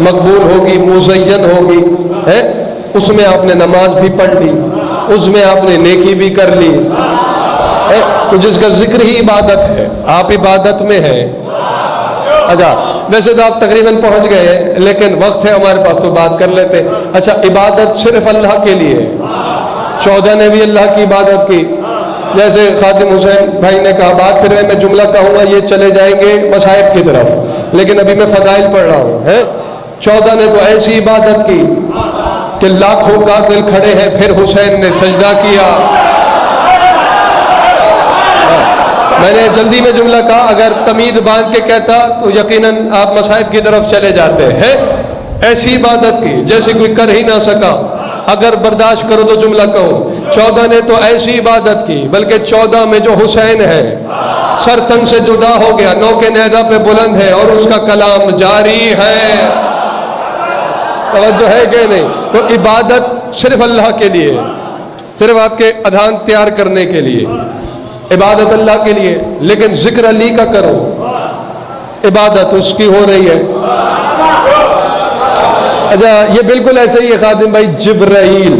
مقبول ہوگی، مزین ہوگی. ہے اس میں آپ نے نماز بھی پڑھ لی، اس میں آپ نے نیکی بھی کر لی. تو جس کا ذکر ہی عبادت ہے، آپ عبادت میں ہیں. اچھا، ویسے تو آپ تقریباً پہنچ گئے ہیں، لیکن وقت ہے ہمارے پاس تو بات کر لیتے. اچھا، عبادت صرف اللہ کے لیے. 14 نے بھی اللہ کی عبادت کی. جیسے خادم حسین بھائی نے کہا، بات پھر میں جملہ کہوں گا یہ چلے جائیں گے مصائب کی طرف، لیکن ابھی میں فضائل پڑھ رہا ہوں. 14 نے تو ایسی عبادت کی کہ لاکھوں قاتل کھڑے ہیں، پھر حسین نے سجدہ کیا. میں نے جلدی میں جملہ کہا، اگر تمید باندھ کے کہتا تو یقیناً آپ مصائب کی طرف چلے جاتے ہیں. ایسی عبادت کی جیسے کوئی کر ہی نہ سکا. اگر برداشت کرو تو جملہ کہوں، 14 نے تو ایسی عبادت کی، بلکہ 14 میں جو حسین ہے سر تن سے جدا ہو گیا، نو کے نیزہ پہ بلند ہے اور اس کا کلام جاری ہے. توجہ ہے کہ نہیں؟ تو عبادت صرف اللہ کے لیے، صرف آپ کے اذان تیار کرنے کے لیے عبادت اللہ کے لیے. لیکن ذکر علی کا کرو، عبادت اس کی ہو رہی ہے. اچھا، یہ بالکل ایسے ہی ہے خادم بھائی. جبرائیل،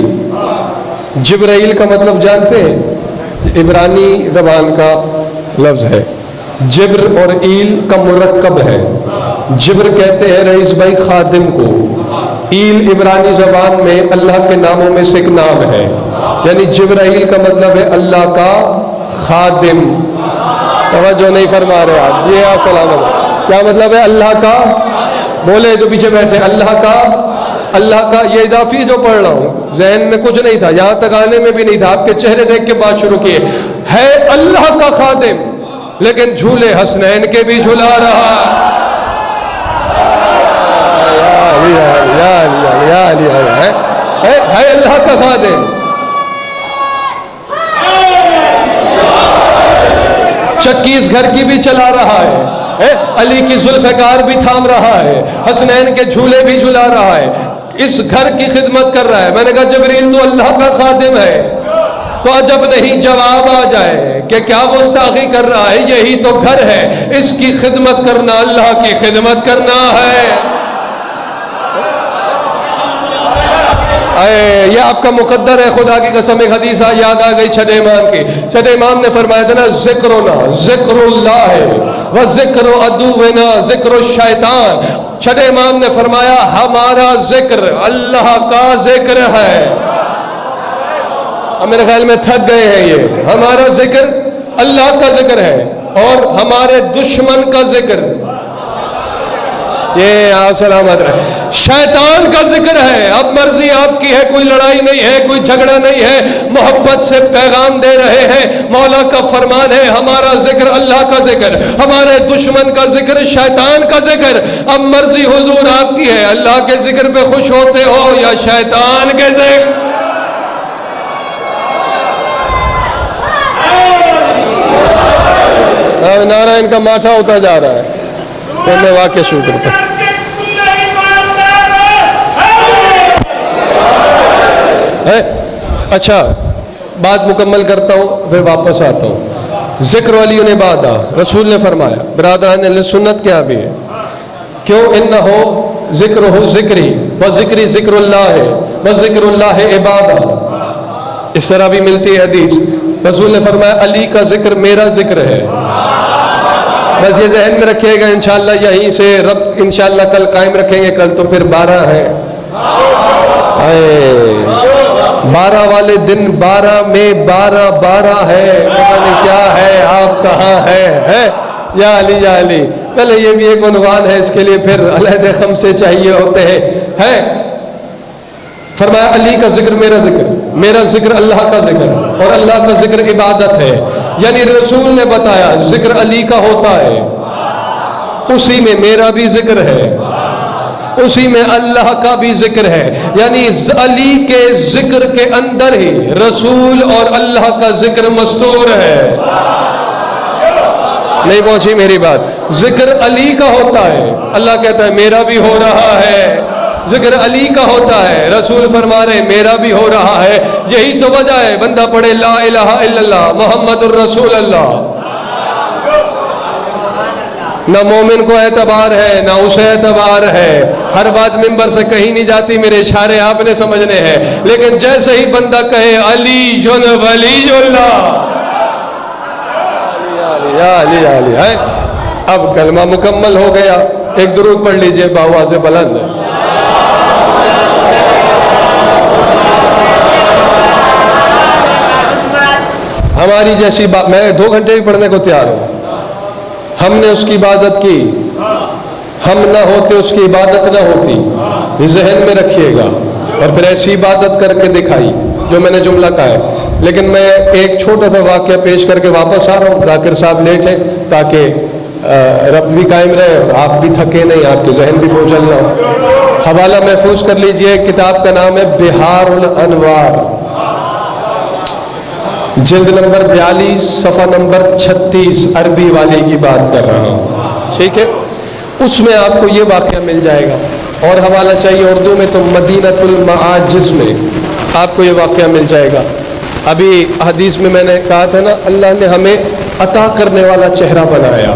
جبرائیل کا مطلب جانتے ہیں؟ عبرانی زبان کا لفظ ہے. جبر اور ایل کا مرکب ہے. جبر کہتے ہیں رئیس بھائی خادم کو. ایل عبرانی زبان میں اللہ کے ناموں میں سے ایک نام ہے. یعنی جبرائیل کا مطلب ہے اللہ کا خادم. توجہ نہیں فرما رہے آپ. یہ سلامت. کیا مطلب ہے اللہ کا؟ بولے جو پیچھے بیٹھے، اللہ کا. اللہ کا یہ اضافی جو پڑھ رہا ہوں، ذہن میں کچھ نہیں تھا، یہاں تک آنے میں بھی نہیں تھا، آپ کے چہرے دیکھ کے بات شروع کیے. ہے اللہ کا خادم، لیکن جھولے حسنین کے بھی جھلا رہا. ہے اللہ کا خادم. چکی اس گھر کی بھی چلا رہا ہے، علی کی ذوالفقار بھی تھام رہا ہے، حسنین کے جھولے بھی جھلا رہا ہے، اس گھر کی خدمت کر رہا ہے. میں نے کہا جبریل تو اللہ کا خادم ہے، تو عجب نہیں جواب آ جائے کہ کیا گستاخی کر رہا ہے. یہی تو گھر ہے، اس کی خدمت کرنا اللہ کی خدمت کرنا ہے. یہ آپ کا مقدر ہے. خدا کی قسم ایک حدیث یاد آ گئی چھٹے امام کی. چھٹے امام نے فرمایا تھا نا، ذکرنا ذکر اللہ ہے و ذکر عدونا ذکر الشیطان. چھٹے امام نے فرمایا ہمارا ذکر اللہ کا ذکر ہے. اب میرے خیال میں تھک گئے ہیں. یہ ہمارا ذکر اللہ کا ذکر ہے اور ہمارے دشمن کا ذکر یہ آپ سلامت رہے شیطان کا ذکر ہے. اب مرضی آپ کی ہے، کوئی لڑائی نہیں ہے، کوئی جھگڑا نہیں ہے، محبت سے پیغام دے رہے ہیں. مولا کا فرمان ہے ہمارا ذکر اللہ کا ذکر، ہمارے دشمن کا ذکر شیطان کا ذکر. اب مرضی حضور آپ کی ہے، اللہ کے ذکر پہ خوش ہوتے ہو یا شیطان کے ذکر. نعرہ ان کا ماٹھا ہوتا جا رہا ہے. پہلے واقع شکر تھا. اچھا، بات مکمل کرتا ہوں پھر واپس آتا ہوں. ذکر والی نے بات رسول نے فرمایا، برادران سنت کیا بھی ہے، کیوں ان نہ ہو ذکر ہو ذکری و ذکری ذکر اللہ ہے و ذکر اللہ عبادہ. اس طرح بھی ملتی ہے حدیث. رسول نے فرمایا علی کا ذکر میرا ذکر ہے. بس یہ ذہن میں رکھیے گا. انشاءاللہ یہیں سے ربط انشاءاللہ کل قائم رکھیں گے. کل تو پھر 12 ہے. 12 والے دن 12 میں 12 ہے، پتہ نہیں کیا ہے، آپ کہاں ہے یا علی یا علی. پہلے یہ بھی ایک عنوان ہے، اس کے لیے پھر علیحدہ خمسے چاہیے ہوتے ہیں. فرمایا علی کا ذکر میرا ذکر اللہ کا ذکر، اور اللہ کا ذکر عبادت ہے. یعنی رسول نے بتایا ذکر علی کا ہوتا ہے، اسی میں میرا بھی ذکر ہے، اسی میں اللہ کا بھی ذکر ہے. یعنی علی کے ذکر کے اندر ہی رسول اور اللہ کا ذکر مستور ہے. نہیں پہنچی میری بات؟ ذکر علی کا ہوتا ہے، اللہ کہتا ہے میرا بھی ہو رہا ہے. ذکر علی کا ہوتا ہے، رسول فرما رہے میرا بھی ہو رہا ہے. یہی تو وجہ ہے بندہ پڑھے لا الہ الا اللہ محمد الرسول اللہ. نہ مومن کو اعتبار ہے نہ اسے اعتبار ہے. ہر بات ممبر سے کہیں نہیں جاتی، میرے اشارے آپ نے سمجھنے ہیں. لیکن جیسے ہی بندہ کہے علی ولی اللہ، علی علی ہے، اب کلمہ مکمل ہو گیا. ایک درود پڑھ لیجئے بآواز بلند. ہماری جیسی بات، میں 2 گھنٹے بھی پڑھنے کو تیار ہوں. ہم نے اس کی عبادت کی، ہم نہ ہوتے اس کی عبادت نہ ہوتی. یہ ذہن میں رکھیے گا. اور پھر ایسی عبادت کر کے دکھائی جو میں نے جملہ کہا ہے. لیکن میں ایک چھوٹا سا واقعہ پیش کر کے واپس آ رہا ہوں. ذاکر صاحب لیٹ ہیں تاکہ ربط بھی قائم رہے اور آپ بھی تھکے نہیں، آپ کے ذہن بھی بوجھل نہ ہو. حوالہ محفوظ کر لیجئے، کتاب کا نام ہے بہار الانوار، جلد نمبر 42 صفحہ نمبر 36، عربی والی کی بات کر رہا ہوں. ٹھیک ہے، اس میں آپ کو یہ واقعہ مل جائے گا. اور حوالہ چاہیے اردو میں تو مدینۃ المعاجز میں آپ کو یہ واقعہ مل جائے گا. ابھی حدیث میں نے کہا تھا نا، اللہ نے ہمیں عطا کرنے والا چہرہ بنایا،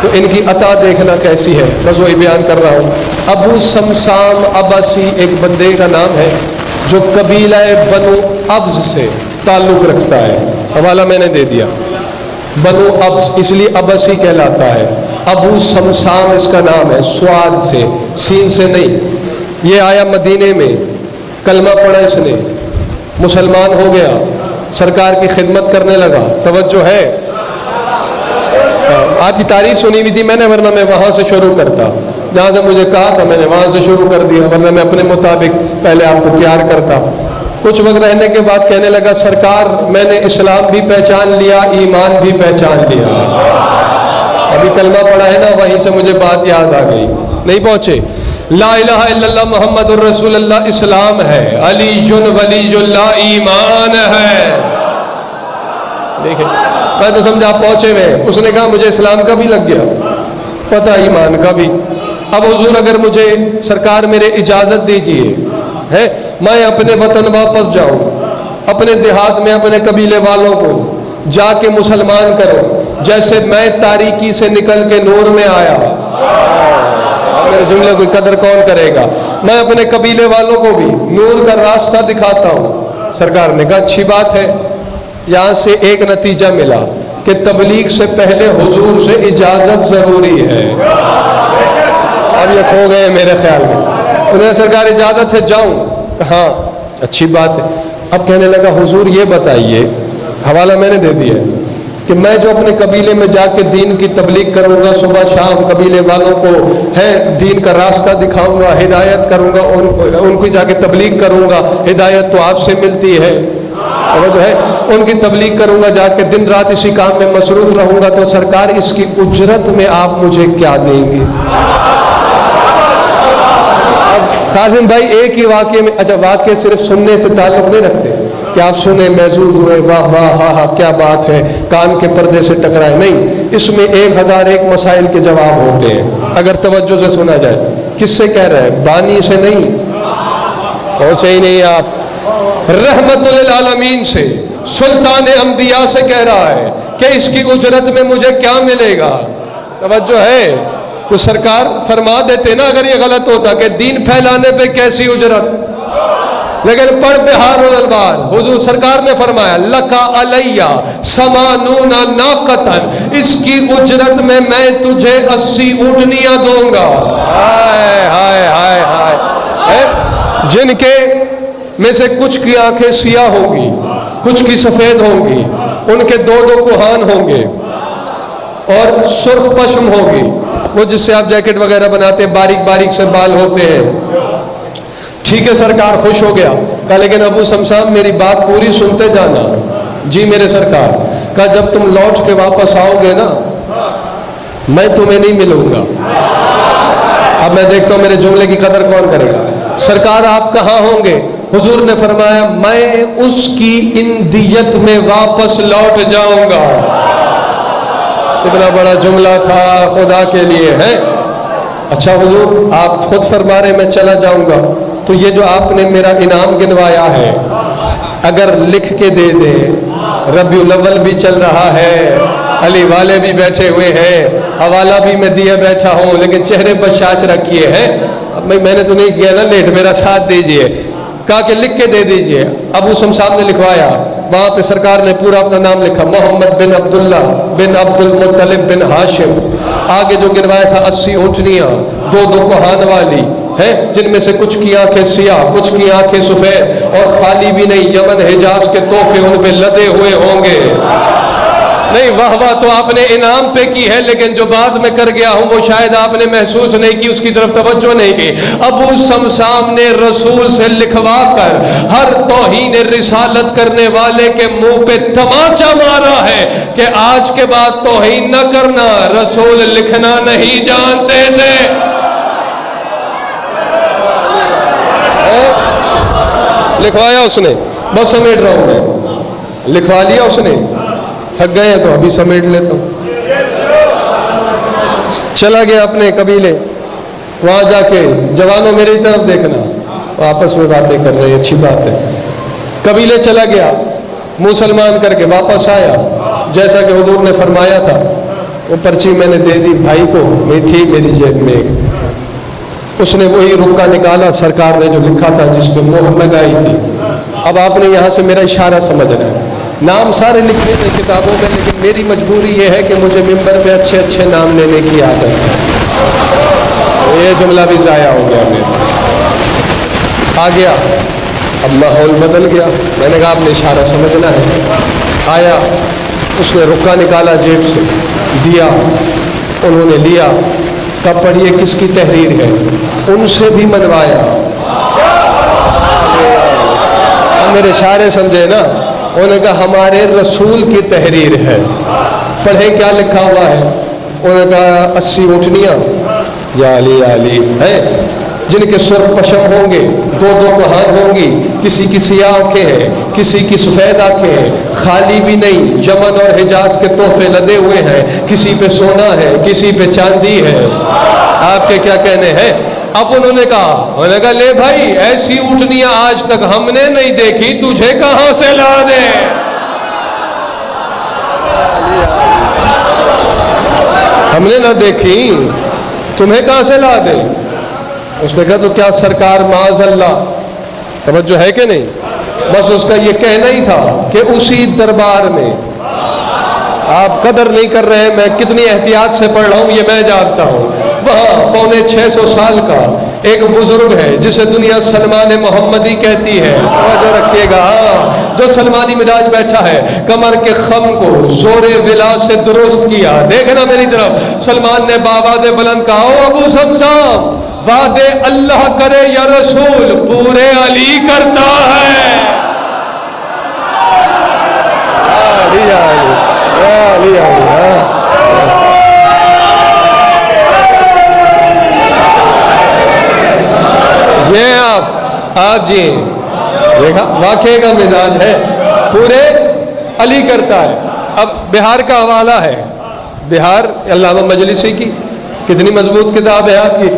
تو ان کی عطا دیکھنا کیسی ہے، بس وہی بیان کر رہا ہوں. ابو سمسام عباسی ایک بندے کا نام ہے جو قبیلہ بنو ابز سے تعلق رکھتا ہے. حوالہ میں نے دے دیا. بنو ابز اس لیے عباسی کہلاتا ہے. ابو سمسام اس کا نام ہے، سواد سے، سین سے نہیں. یہ آیا مدینے میں، کلمہ پڑھا اس نے، مسلمان ہو گیا، سرکار کی خدمت کرنے لگا. توجہ ہے، آپ کی تعریف سنی ہوئی تھی میں نے، ورنہ میں وہاں سے شروع کرتا. جہاں سے مجھے کہا تھا میں نے وہاں سے شروع کر دیا، ورنہ میں اپنے مطابق پہلے آپ کو تیار کرتا. کچھ وقت رہنے کے بعد کہنے لگا سرکار میں نے اسلام بھی پہچان لیا، ایمان بھی پہچان لیا. ابھی کلمہ پڑھا ہے نا، وہیں سے مجھے بات یاد آ گئی. نہیں پہنچے؟ لا الہ الا اللہ محمد الرسول اللہ اسلام ہے، علی ولی اللہ ایمان ہے. دیکھیں میں تو سمجھا آپ پہنچے ہوئے. اس نے کہا مجھے اسلام کا بھی لگ گیا پتہ، ایمان کا بھی. اب حضور اگر مجھے سرکار میرے اجازت دیجئے ہے، میں اپنے وطن واپس جاؤں، اپنے دیہات میں اپنے قبیلے والوں کو جا کے مسلمان کرو، جیسے میں تاریکی سے نکل کے نور میں آیا. میرے جملے کی قدر کون کرے گا؟ میں اپنے قبیلے والوں کو بھی نور کا راستہ دکھاتا ہوں. سرکار نے کہا اچھی بات ہے. یہاں سے ایک نتیجہ ملا کہ تبلیغ سے پہلے حضور سے اجازت ضروری ہے. اب یہ کھو گئے میرے خیال میں. انہیں سرکار اجازت ہے جاؤں؟ ہاں اچھی بات ہے. اب کہنے لگا حضور یہ بتائیے، حوالہ میں نے دے دیا کہ میں جو اپنے قبیلے میں جا کے دین کی تبلیغ کروں گا، صبح شام قبیلے والوں کو ہے دین کا راستہ دکھاؤں گا، ہدایت کروں گا، ان کو جا کے تبلیغ کروں گا. ہدایت تو آپ سے ملتی ہے، جو ہے ان کی تبلیغ کروں گا، جا کے دن رات اسی کام میں مصروف رہوں گا. تو سرکار اس کی اجرت میں آپ مجھے کیا دیں گے؟ قاسم بھائی ایک ہی واقعے میں، اچھا واقعے صرف سننے سے تعلق نہیں رکھتے کہ آپ سنیں محظوظ ہوئے، واہ واہ ہاں ہاں کیا بات ہے، کان کے پردے سے ٹکرائے. نہیں، اس میں 1001 مسائل کے جواب ہوتے ہیں اگر توجہ سے سنا جائے. کس سے کہہ رہے ہیں؟ بانی سے نہیں، پہنچے ہی نہیں آپ. رحمت للعالمین سے، سلطان انبیاء سے کہہ رہا ہے کہ اس کی اجرت میں مجھے کیا ملے گا. توجہ ہے؟ تو سرکار فرما دیتے نا اگر یہ غلط ہوتا کہ دین پھیلانے پہ کیسی اجرت، لیکن پڑھ بہار الانوار حضور سرکار نے فرمایا لکا علیہ سمانون ناقتن، اس کی اجرت میں تجھے 80 اونٹنیاں دوں گا. ہائے ہائے ہائے ہائے، جن کے میں سے کچھ کی آنکھیں سیاہ ہوں گی، کچھ کی سفید ہوں گی، ان کے دو دو کوہان ہوں گے اور سرخ پشم ہوگی، وہ جس سے آپ جیکٹ وغیرہ بناتے ہیں، باریک باریک سے بال ہوتے ہیں۔ ٹھیک ہے سرکار، خوش ہو گیا۔ کہا لیکن ابو سمسام میری بات پوری سنتے جانا۔ جی میرے سرکار۔ کہا جب تم لوٹ کے واپس آؤ گے نا، میں تمہیں نہیں ملوں گا۔ اب میں دیکھتا ہوں میرے جملے کی قدر کون کرے گا۔ سرکار آپ کہاں ہوں گے؟ حضور نے فرمایا میں اس کی اندیت میں واپس لوٹ جاؤں گا۔ اتنا بڑا جملہ تھا خدا کے لیے ہے۔ اچھا حضور آپ خود فرما رہے میں چلا جاؤں گا، تو یہ جو آپ نے میرا انعام گنوایا ہے اگر لکھ کے دے دے، ربیع الاول بھی چل رہا ہے، علی والے بھی بیٹھے ہوئے ہیں، حوالہ بھی میں دیے بیٹھا ہوں، لیکن چہرے پر شاچ رکھیے ہیں، میں نے تو نہیں کیا نا لیٹ، میرا ساتھ دیجئے۔ کہا کہ لکھ کے دے دیجئے۔ ابو صاحب نے لکھوایا، وہاں پہ سرکار نے پورا اپنا نام لکھا، محمد بن عبداللہ بن عبد المطلب بن ہاشم۔ آگے جو گنوایا تھا 80 اونٹنیاں، دو دو کوہان والی ہیں، جن میں سے کچھ کی آنکھیں سیاہ، کچھ کی آنکھیں سفید، اور خالی بھی نہیں، یمن حجاز کے تحفے ان پہ لدے ہوئے ہوں گے۔ نہیں واہ واہ تو آپ نے انعام پہ کی ہے، لیکن جو بات میں کر گیا ہوں وہ شاید آپ نے محسوس نہیں کی، اس کی طرف توجہ نہیں کی۔ ابو صمصام نے رسول سے لکھوا کر ہر توہین رسالت کرنے والے کے منہ پہ تماچا مارا ہے کہ آج کے بعد توہین نہ کرنا، رسول لکھنا نہیں جانتے تھے۔ لکھوایا اس نے، بس سمیٹ رہا ہوں میں، لکھوا لیا اس نے، تھک گئے ہیں تو ابھی سمیٹ لیتا ہوں۔ چلا گیا اپنے قبیلے، وہاں جا کے جوانوں میری طرف دیکھنا، آپس میں باتیں کر رہے ہیں، اچھی بات ہے۔ قبیلے چلا گیا، مسلمان کر کے واپس آیا، جیسا کہ حضور نے فرمایا تھا۔ وہ پرچی میں نے دے دی بھائی کو، میں تھی میری جیب میں ایک، اس نے وہی رکا نکالا سرکار نے جو لکھا تھا جس پہ مہر لگائی تھی۔ اب آپ نے یہاں سے میرا اشارہ سمجھنا ہے، نام سارے لکھنے تھے کتابوں میں، لیکن میری مجبوری یہ ہے کہ مجھے ممبر پہ اچھے اچھے نام لینے کی عادت ہے۔ یہ جملہ بھی ضائع ہو گیا میرا، آ گیا، اب ماحول بدل گیا۔ میں نے کہا آپ نے اشارہ سمجھنا ہے۔ آیا، اس نے رکا نکالا جیب سے، دیا، انہوں نے لیا، کہا پڑھیے کس کی تحریر ہے، ان سے بھی منوایا۔ میرے اشارے سمجھے نا، انہوں نے کہا ہمارے رسول کی تحریر ہے، پڑھیں کیا لکھا ہوا ہے۔ انہوں نے کہا 80 اونٹنیاں یا علی علی ہیں، جن کے سرخ پشم ہوں گے، دو دو کوہان ہوں گی، کسی کی سیاہ آنکھیں ہیں، کسی کی سفید آنکھیں ہیں، خالی بھی نہیں، یمن اور حجاز کے تحفے لدے ہوئے ہیں، کسی پہ سونا ہے، کسی پہ چاندی ہے۔ آپ کے کیا کہنے ہیں؟ اب انہوں نے کہا لے بھائی ایسی اونٹنیاں آج تک ہم نے نہیں دیکھی، تجھے کہاں سے لا دے؟ ہم نے نہ دیکھی، تمہیں کہاں سے لا دے؟ اس نے کہا تو کیا سرکار معاذ اللہ، توجہ ہے کہ نہیں؟ بس اس کا یہ کہنا ہی تھا کہ اسی دربار میں آپ قدر نہیں کر رہے، میں کتنی احتیاط سے پڑھ رہا ہوں یہ میں جانتا ہوں۔ وہاں 650 سال کا ایک بزرگ ہے جسے دنیا سلمان محمدی کہتی ہے، توجہ رکھیے گا، جو سلمانی مزاج بیٹھا ہے، کمر کے خم کو زور ولا سے درست کیا۔ دیکھنا میری طرف، سلمان نے باواد بلند کہا، او ابو صمصام، وعدے اللہ کرے یا رسول پورے علی کرتا ہے۔ یہ آپ جی دیکھا واقعے کا مزاج ہے، پورے علی کرتا ہے۔ اب بہار کا حوالہ ہے، بہار علامہ مجلسی کی کتنی مضبوط کتاب ہے آپ کی۔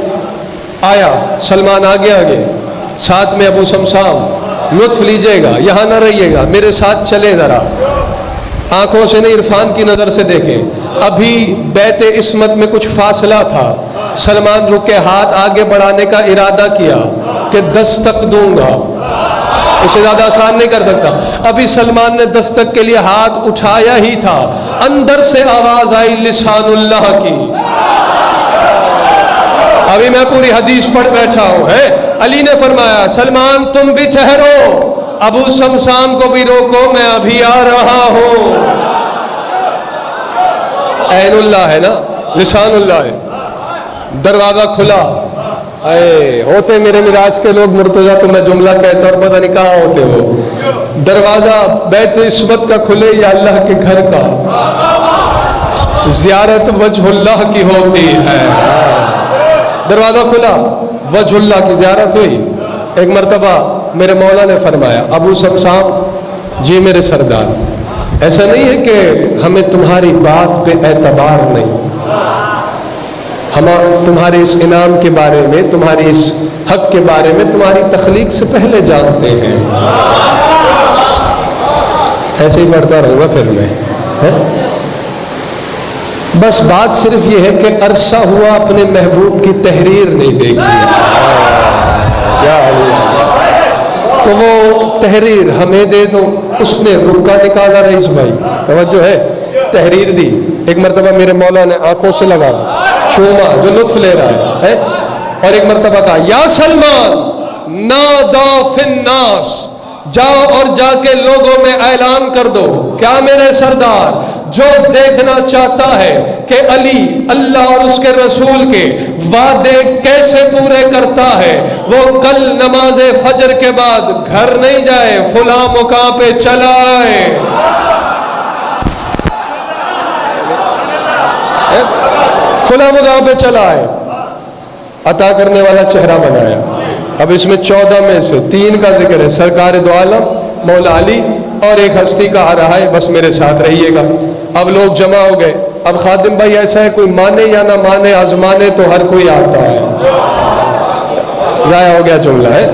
آیا سلمان آگے آگے، ساتھ میں ابو صمصام، لطف لیجئے گا، یہاں نہ رہیے گا، میرے ساتھ چلے ذرا، آنکھوں سے نہیں عرفان کی نظر سے دیکھیں۔ ابھی بیت عصمت میں کچھ فاصلہ تھا، سلمان رک کے ہاتھ آگے بڑھانے کا ارادہ کیا کہ دستک دوں گا، اسے زیادہ آسان نہیں کر سکتا۔ ابھی سلمان نے دستک کے لیے ہاتھ اٹھایا ہی تھا، اندر سے آواز آئی لسان اللہ کی۔ ابھی میں پوری حدیث پڑھ بیٹھا ہوں، ہے علی نے فرمایا سلمان تم بھی ٹھہرو، ابو شمشام کو بھی روکو، میں ابھی آ رہا ہوں۔ عین اللہ ہے نا، لسان اللہ ہے۔ دروازہ کھلا، اے ہوتے میرے معراج کے لوگ مرتضیٰ تو میں جملہ کہتا اور پتہ نہیں کہاں ہوتے ہو۔ دروازہ بیت عصمت کا کھلے یا اللہ کے گھر کا، زیارت وجہ اللہ کی ہوتی ہے۔ دروازہ کھلا، وجہ اللہ کی زیارت ہوئی۔ ایک مرتبہ میرے مولا نے فرمایا ابو شمشام جی میرے سردار، ایسا نہیں ہے کہ ہمیں تمہاری بات پہ اعتبار نہیں، ہم تمہارے اس انعام کے بارے میں، تمہاری اس حق کے بارے میں تمہاری تخلیق سے پہلے جانتے ہیں۔ ایسے ہی پڑھتا رہوں گا پھر میں، بس بات صرف یہ ہے کہ عرصہ ہوا اپنے محبوب کی تحریر نہیں دیکھی، کیا تو وہ تحریر ہمیں دے دو۔ اس نے رکا نکالا رئیس بھائی، توجہ ہے، تحریر دی۔ ایک مرتبہ میرے مولا نے آنکھوں سے لگا چوما جو لطف لے رہا ہے، اور ایک مرتبہ کہا یا سلمان نادا فی الناس، جاؤ اور جا کے لوگوں میں اعلان کر دو، کیا میرے سردار جو دیکھنا چاہتا ہے کہ علی اللہ اور اس کے رسول کے وعدے کیسے پورے کرتا ہے، وہ کل نماز فجر کے بعد گھر نہیں جائے، فلاں مقام پہ چلا آئے۔ فلاں مقام پہ چلا آئے، عطا کرنے والا چہرہ بنایا۔ اب اس میں 14 میں سے 3 کا ذکر ہے، سرکار دو عالم مولا علی، اور ایک ہستی کا آ رہا ہے، بس میرے ساتھ رہیے گا۔ اب لوگ جمع ہو گئے۔ اب خادم بھائی ایسا ہے کوئی مانے یا نہ مانے، آزمانے تو ہر کوئی آتا ہے، ضائع ہو گیا جملہ ہے۔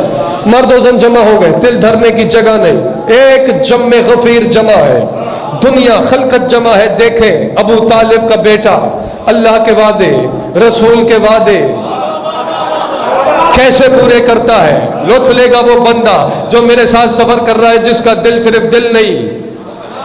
مرد و زن جمع ہو گئے، دل دھرنے کی جگہ نہیں، ایک جم غفیر جمع ہے، دنیا خلقت جمع ہے۔ دیکھیں ابو طالب کا بیٹا اللہ کے وعدے، رسول کے وعدے کیسے پورے کرتا ہے۔ لطف لے گا وہ بندہ جو میرے ساتھ سفر کر رہا ہے، جس کا دل صرف دل نہیں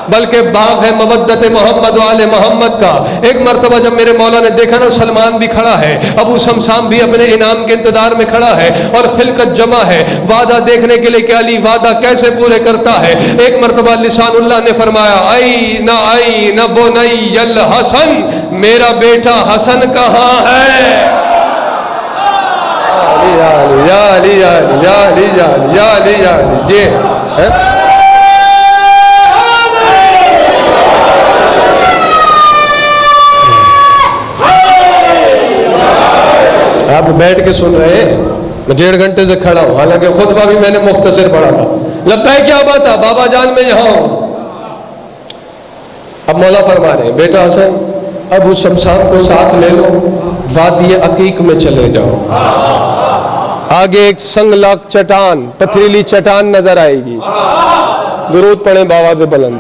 بلکہ باغ ہے مودت محمد و آل محمد کا۔ ایک مرتبہ جب میرے مولا نے دیکھا نا سلمان بھی کھڑا ہے، ابو شمشام بھی اپنے انعام کے انتظار میں کھڑا ہے، اور خلقت جمع ہے وعدہ دیکھنے کے لیے کہ علی وعدہ کیسے پورے کرتا ہے۔ ایک مرتبہ لسان اللہ نے فرمایا این بنی الحسن، میرا بیٹا حسن کہاں ہے؟ یا علی یا علی یا علی یا علی یا علی یا علی جی آپ بیٹھ کے سن رہے ہیں، میں 1.5 گھنٹے سے کھڑا ہوں، حالانکہ خطبہ بھی میں نے مختصر پڑھا تھا۔ لگتا ہے کیا بات ہے بابا جان میں یہاں ہوں۔ اب مولا فرما رہے ہیں بیٹا حسن ابو شمشام کو ساتھ لے لو، وادی عقیق میں چلے جاؤ۔ آگے ایک سنگ لاک چٹان، پتھریلی چٹان نظر آئے گی، درود پڑھیں بآواز بلند۔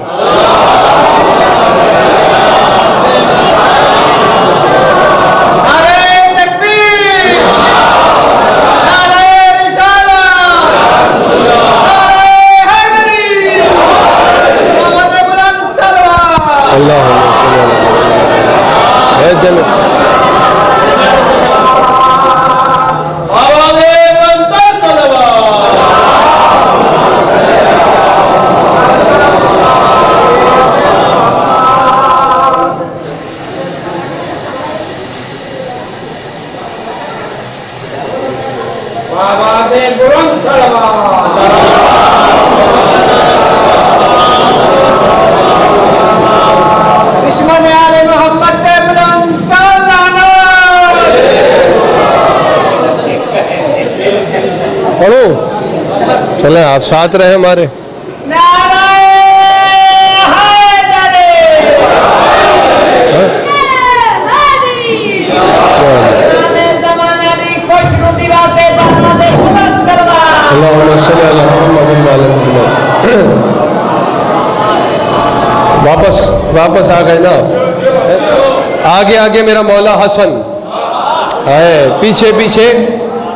چلیں آپ ساتھ رہے ہمارے۔ واپس آ گئے نا، آگے آگے میرا مولا حسن ہے، پیچھے پیچھے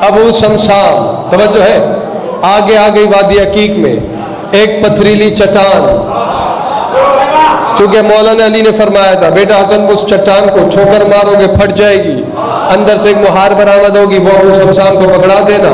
ابو شمشام، توجہ ہے، آگے آگے وادی عقیق میں ایک پتھریلی چٹان، کیونکہ مولانا علی نے فرمایا تھا بیٹا حسن اس چٹان کو ٹھوکر مارو گے پھٹ جائے گی، اندر سے ایک مہار برآمد ہوگی، وہ ابو شمشام کو پکڑا دینا،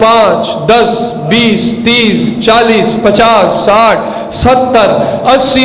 5, 10, 20, 30, 40, 50, 60, 70, 80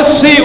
80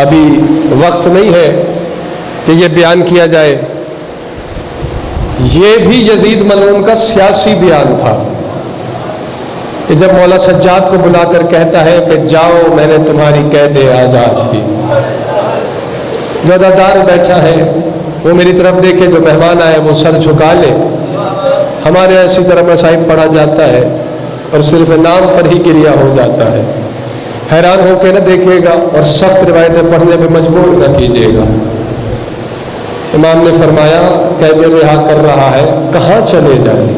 ابھی وقت نہیں ہے کہ یہ بیان کیا جائے. یہ بھی یزید ملعون کا سیاسی بیان تھا کہ جب مولا سجاد کو بلا کر کہتا ہے کہ جاؤ میں نے تمہاری قید آزاد کی. جو ادادار بیٹھا ہے وہ میری طرف دیکھے, جو مہمان آئے وہ سر جھکا لے. ہمارے اسی طرح مصائب پڑھا جاتا ہے اور صرف نام پر ہی گریا ہو جاتا ہے. حیران ہو کے نہ دیکھیے گا اور سخت روایتیں پڑھنے پہ مجبور نہ کیجیے گا. امام نے فرمایا قید رہا کر رہا ہے, کہاں چلے جائیں؟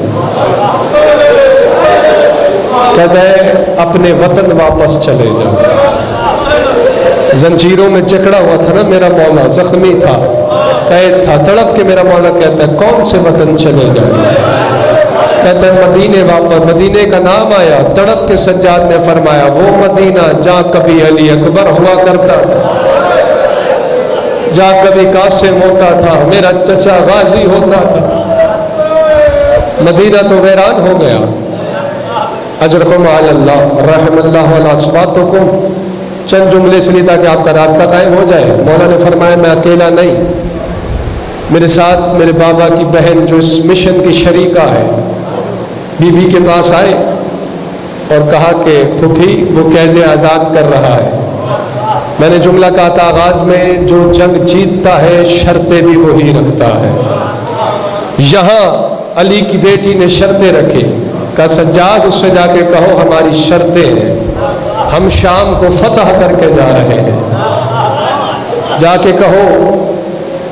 کہتا ہے اپنے وطن واپس چلے جائیں. زنجیروں میں جکڑا ہوا تھا نا میرا مولا, زخمی تھا, قید تھا, تڑپ کے میرا مولا کہتا ہے کون سے وطن چلے جائیں؟ کہتا ہے مدینے واپس. مدینے کا نام آیا, تڑپ کے سجاد نے فرمایا وہ مدینہ جہاں کبھی علی اکبر ہوا کرتا تھا, جہاں کبھی قاسم ہوتا تھا, میرا چچا غازی ہوتا تھا. مدینہ تو ویران ہو گیا. اجرکم علی اللہ رحم اللہ علی اصواتکم. چند جملے اس لیے تاکہ آپ کا رابطہ قائم ہو جائے. مولا نے فرمایا میں اکیلا نہیں, میرے ساتھ میرے بابا کی بہن جو اس مشن کی شریکہ ہے, بی بی کے پاس آئے اور کہا کہ پھوپھی وہ قید آزاد کر رہا ہے. میں نے جملہ کہا تھا آغاز میں, جو جنگ جیتتا ہے شرطیں بھی وہی رکھتا ہے. یہاں علی کی بیٹی نے شرطیں رکھی. کہا سجاد اس سے جا کے کہو ہماری شرطیں ہیں, ہم شام کو فتح کر کے جا رہے ہیں. جا کے کہو.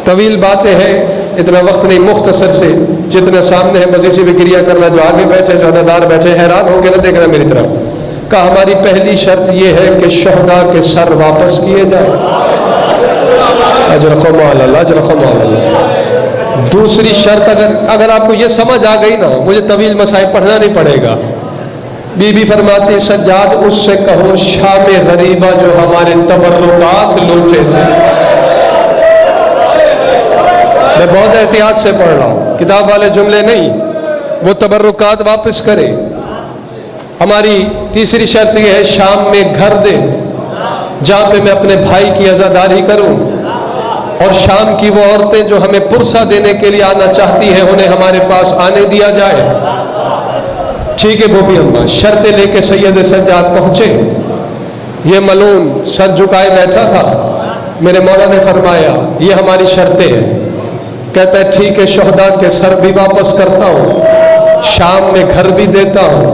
طویل باتیں ہیں, اتنا وقت نہیں, مختصر سے جتنا سامنے ہے بس اسی پہ گریا کرنا. جو آگے بیٹھے جو عہدیدار بیٹھے حیران ہو کے نہ دیکھنا میری طرف. کہا ہماری پہلی شرط یہ ہے کہ شہداء کے سر واپس کیے جائیں. اجرکم علی اللہ, اجرکم علی اللہ. دوسری شرط اگر آپ کو یہ سمجھ آ گئی نا, مجھے طویل مسائل پڑھنا نہیں پڑے گا. بی بی فرماتی سجاد اس سے کہو شام غریبہ جو ہمارے تبرکات لوٹے تھے. میں بہت احتیاط سے پڑھ رہا ہوں, کتاب والے جملے نہیں, وہ تبرکات واپس کرے. ہماری تیسری شرط یہ ہے شام میں گھر دے جہاں پہ میں اپنے بھائی کی عزاداری کروں, اور شام کی وہ عورتیں جو ہمیں پرسہ دینے کے لیے آنا چاہتی ہیں انہیں ہمارے پاس آنے دیا جائے. ٹھیک ہے بوبی اماں. شرطیں لے کے سید سجاد پہنچے. یہ ملعون سر جھکائے بیٹھا تھا. میرے مولا نے فرمایا یہ ہماری شرطیں ہیں. کہتا ہے ٹھیک ہے, شہداء کے سر بھی واپس کرتا ہوں, شام میں گھر بھی دیتا ہوں,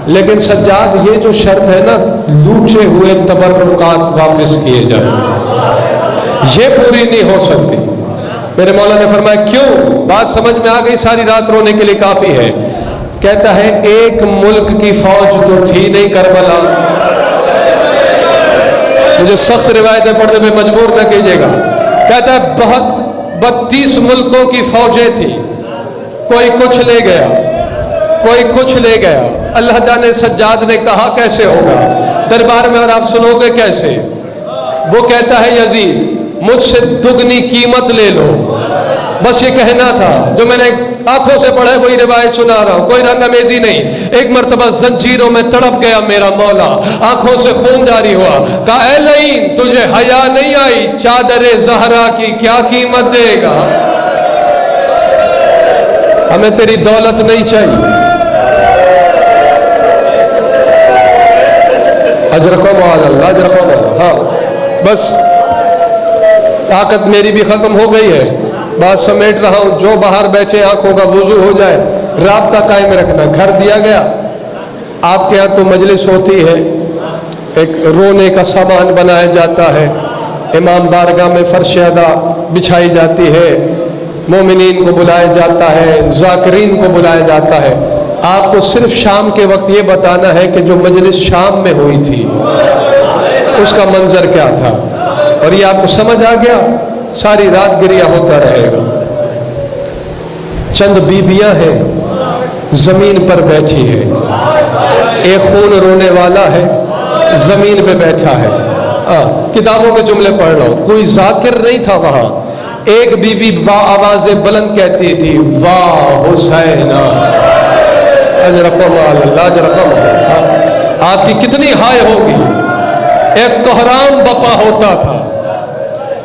لیکن سجاد یہ جو شرط ہے نا لوٹے ہوئے تبرکات واپس کیے جائیں, یہ پوری نہیں ہو سکتی. میرے مولا نے فرمایا کیوں؟ بات سمجھ میں آ گئی, ساری رات رونے کے لیے کافی ہے. کہتا ہے ایک ملک کی فوج تو تھی نہیں کربلا. مجھے سخت روایتیں پڑھنے میں مجبور نہ کیجیے گا. کہتا ہے 32 ملکوں کی فوجیں تھی, کوئی کچھ لے گیا, کوئی کچھ لے گیا. اللہ جانے سجاد نے کہا کیسے ہوگا دربار میں, اور آپ سنو گے کیسے. وہ کہتا ہے یزید مجھ سے دگنی قیمت لے لو. بس یہ کہنا تھا, جو میں نے آنکھوں سے پڑھا ہے وہی روایت سنا رہا ہوں, کوئی رنگ امیزی نہیں. ایک مرتبہ زنجیروں میں تڑپ گیا میرا مولا, آنکھوں سے خون جاری ہوا. کہا اے لعین تجھے حیا نہیں آئی, چادر زہرا کی کیا قیمت دے گا؟ ہمیں تیری دولت نہیں چاہیے. اجرکم علی اللہ, اجرکم علی اللہ. ہاں بس طاقت میری بھی ختم ہو گئی ہے, بات سمیٹ رہا ہوں. جو باہر بیٹھے آنکھوں کا وضو ہو جائے, رابطہ قائم رکھنا. گھر دیا گیا. آپ کے یہاں تو مجلس ہوتی ہے, ایک رونے کا سامان بنایا جاتا ہے, امام بارگاہ میں فرش ادا بچھائی جاتی ہے, مومنین کو بلایا جاتا ہے, ذاکرین کو بلایا جاتا ہے. آپ کو صرف شام کے وقت یہ بتانا ہے کہ جو مجلس شام میں ہوئی تھی اس کا منظر کیا تھا, اور یہ آپ کو سمجھ آ گیا, ساری رات گریا ہوتا رہے گا. چند بیبیاں ہیں زمین پر بیٹھی ہے, ایک خون رونے والا ہے زمین پہ بیٹھا ہے. کتابوں کے جملے پڑھ رہا ہوں, کوئی ذاکر نہیں تھا وہاں. ایک بی بی با آواز بلند کہتی تھی واہ حسین. اجرکم علی اللہ, اجرکم علی اللہ. آپ کی کتنی ہائے ہوگی. ایک کوہرام بپا ہوتا تھا,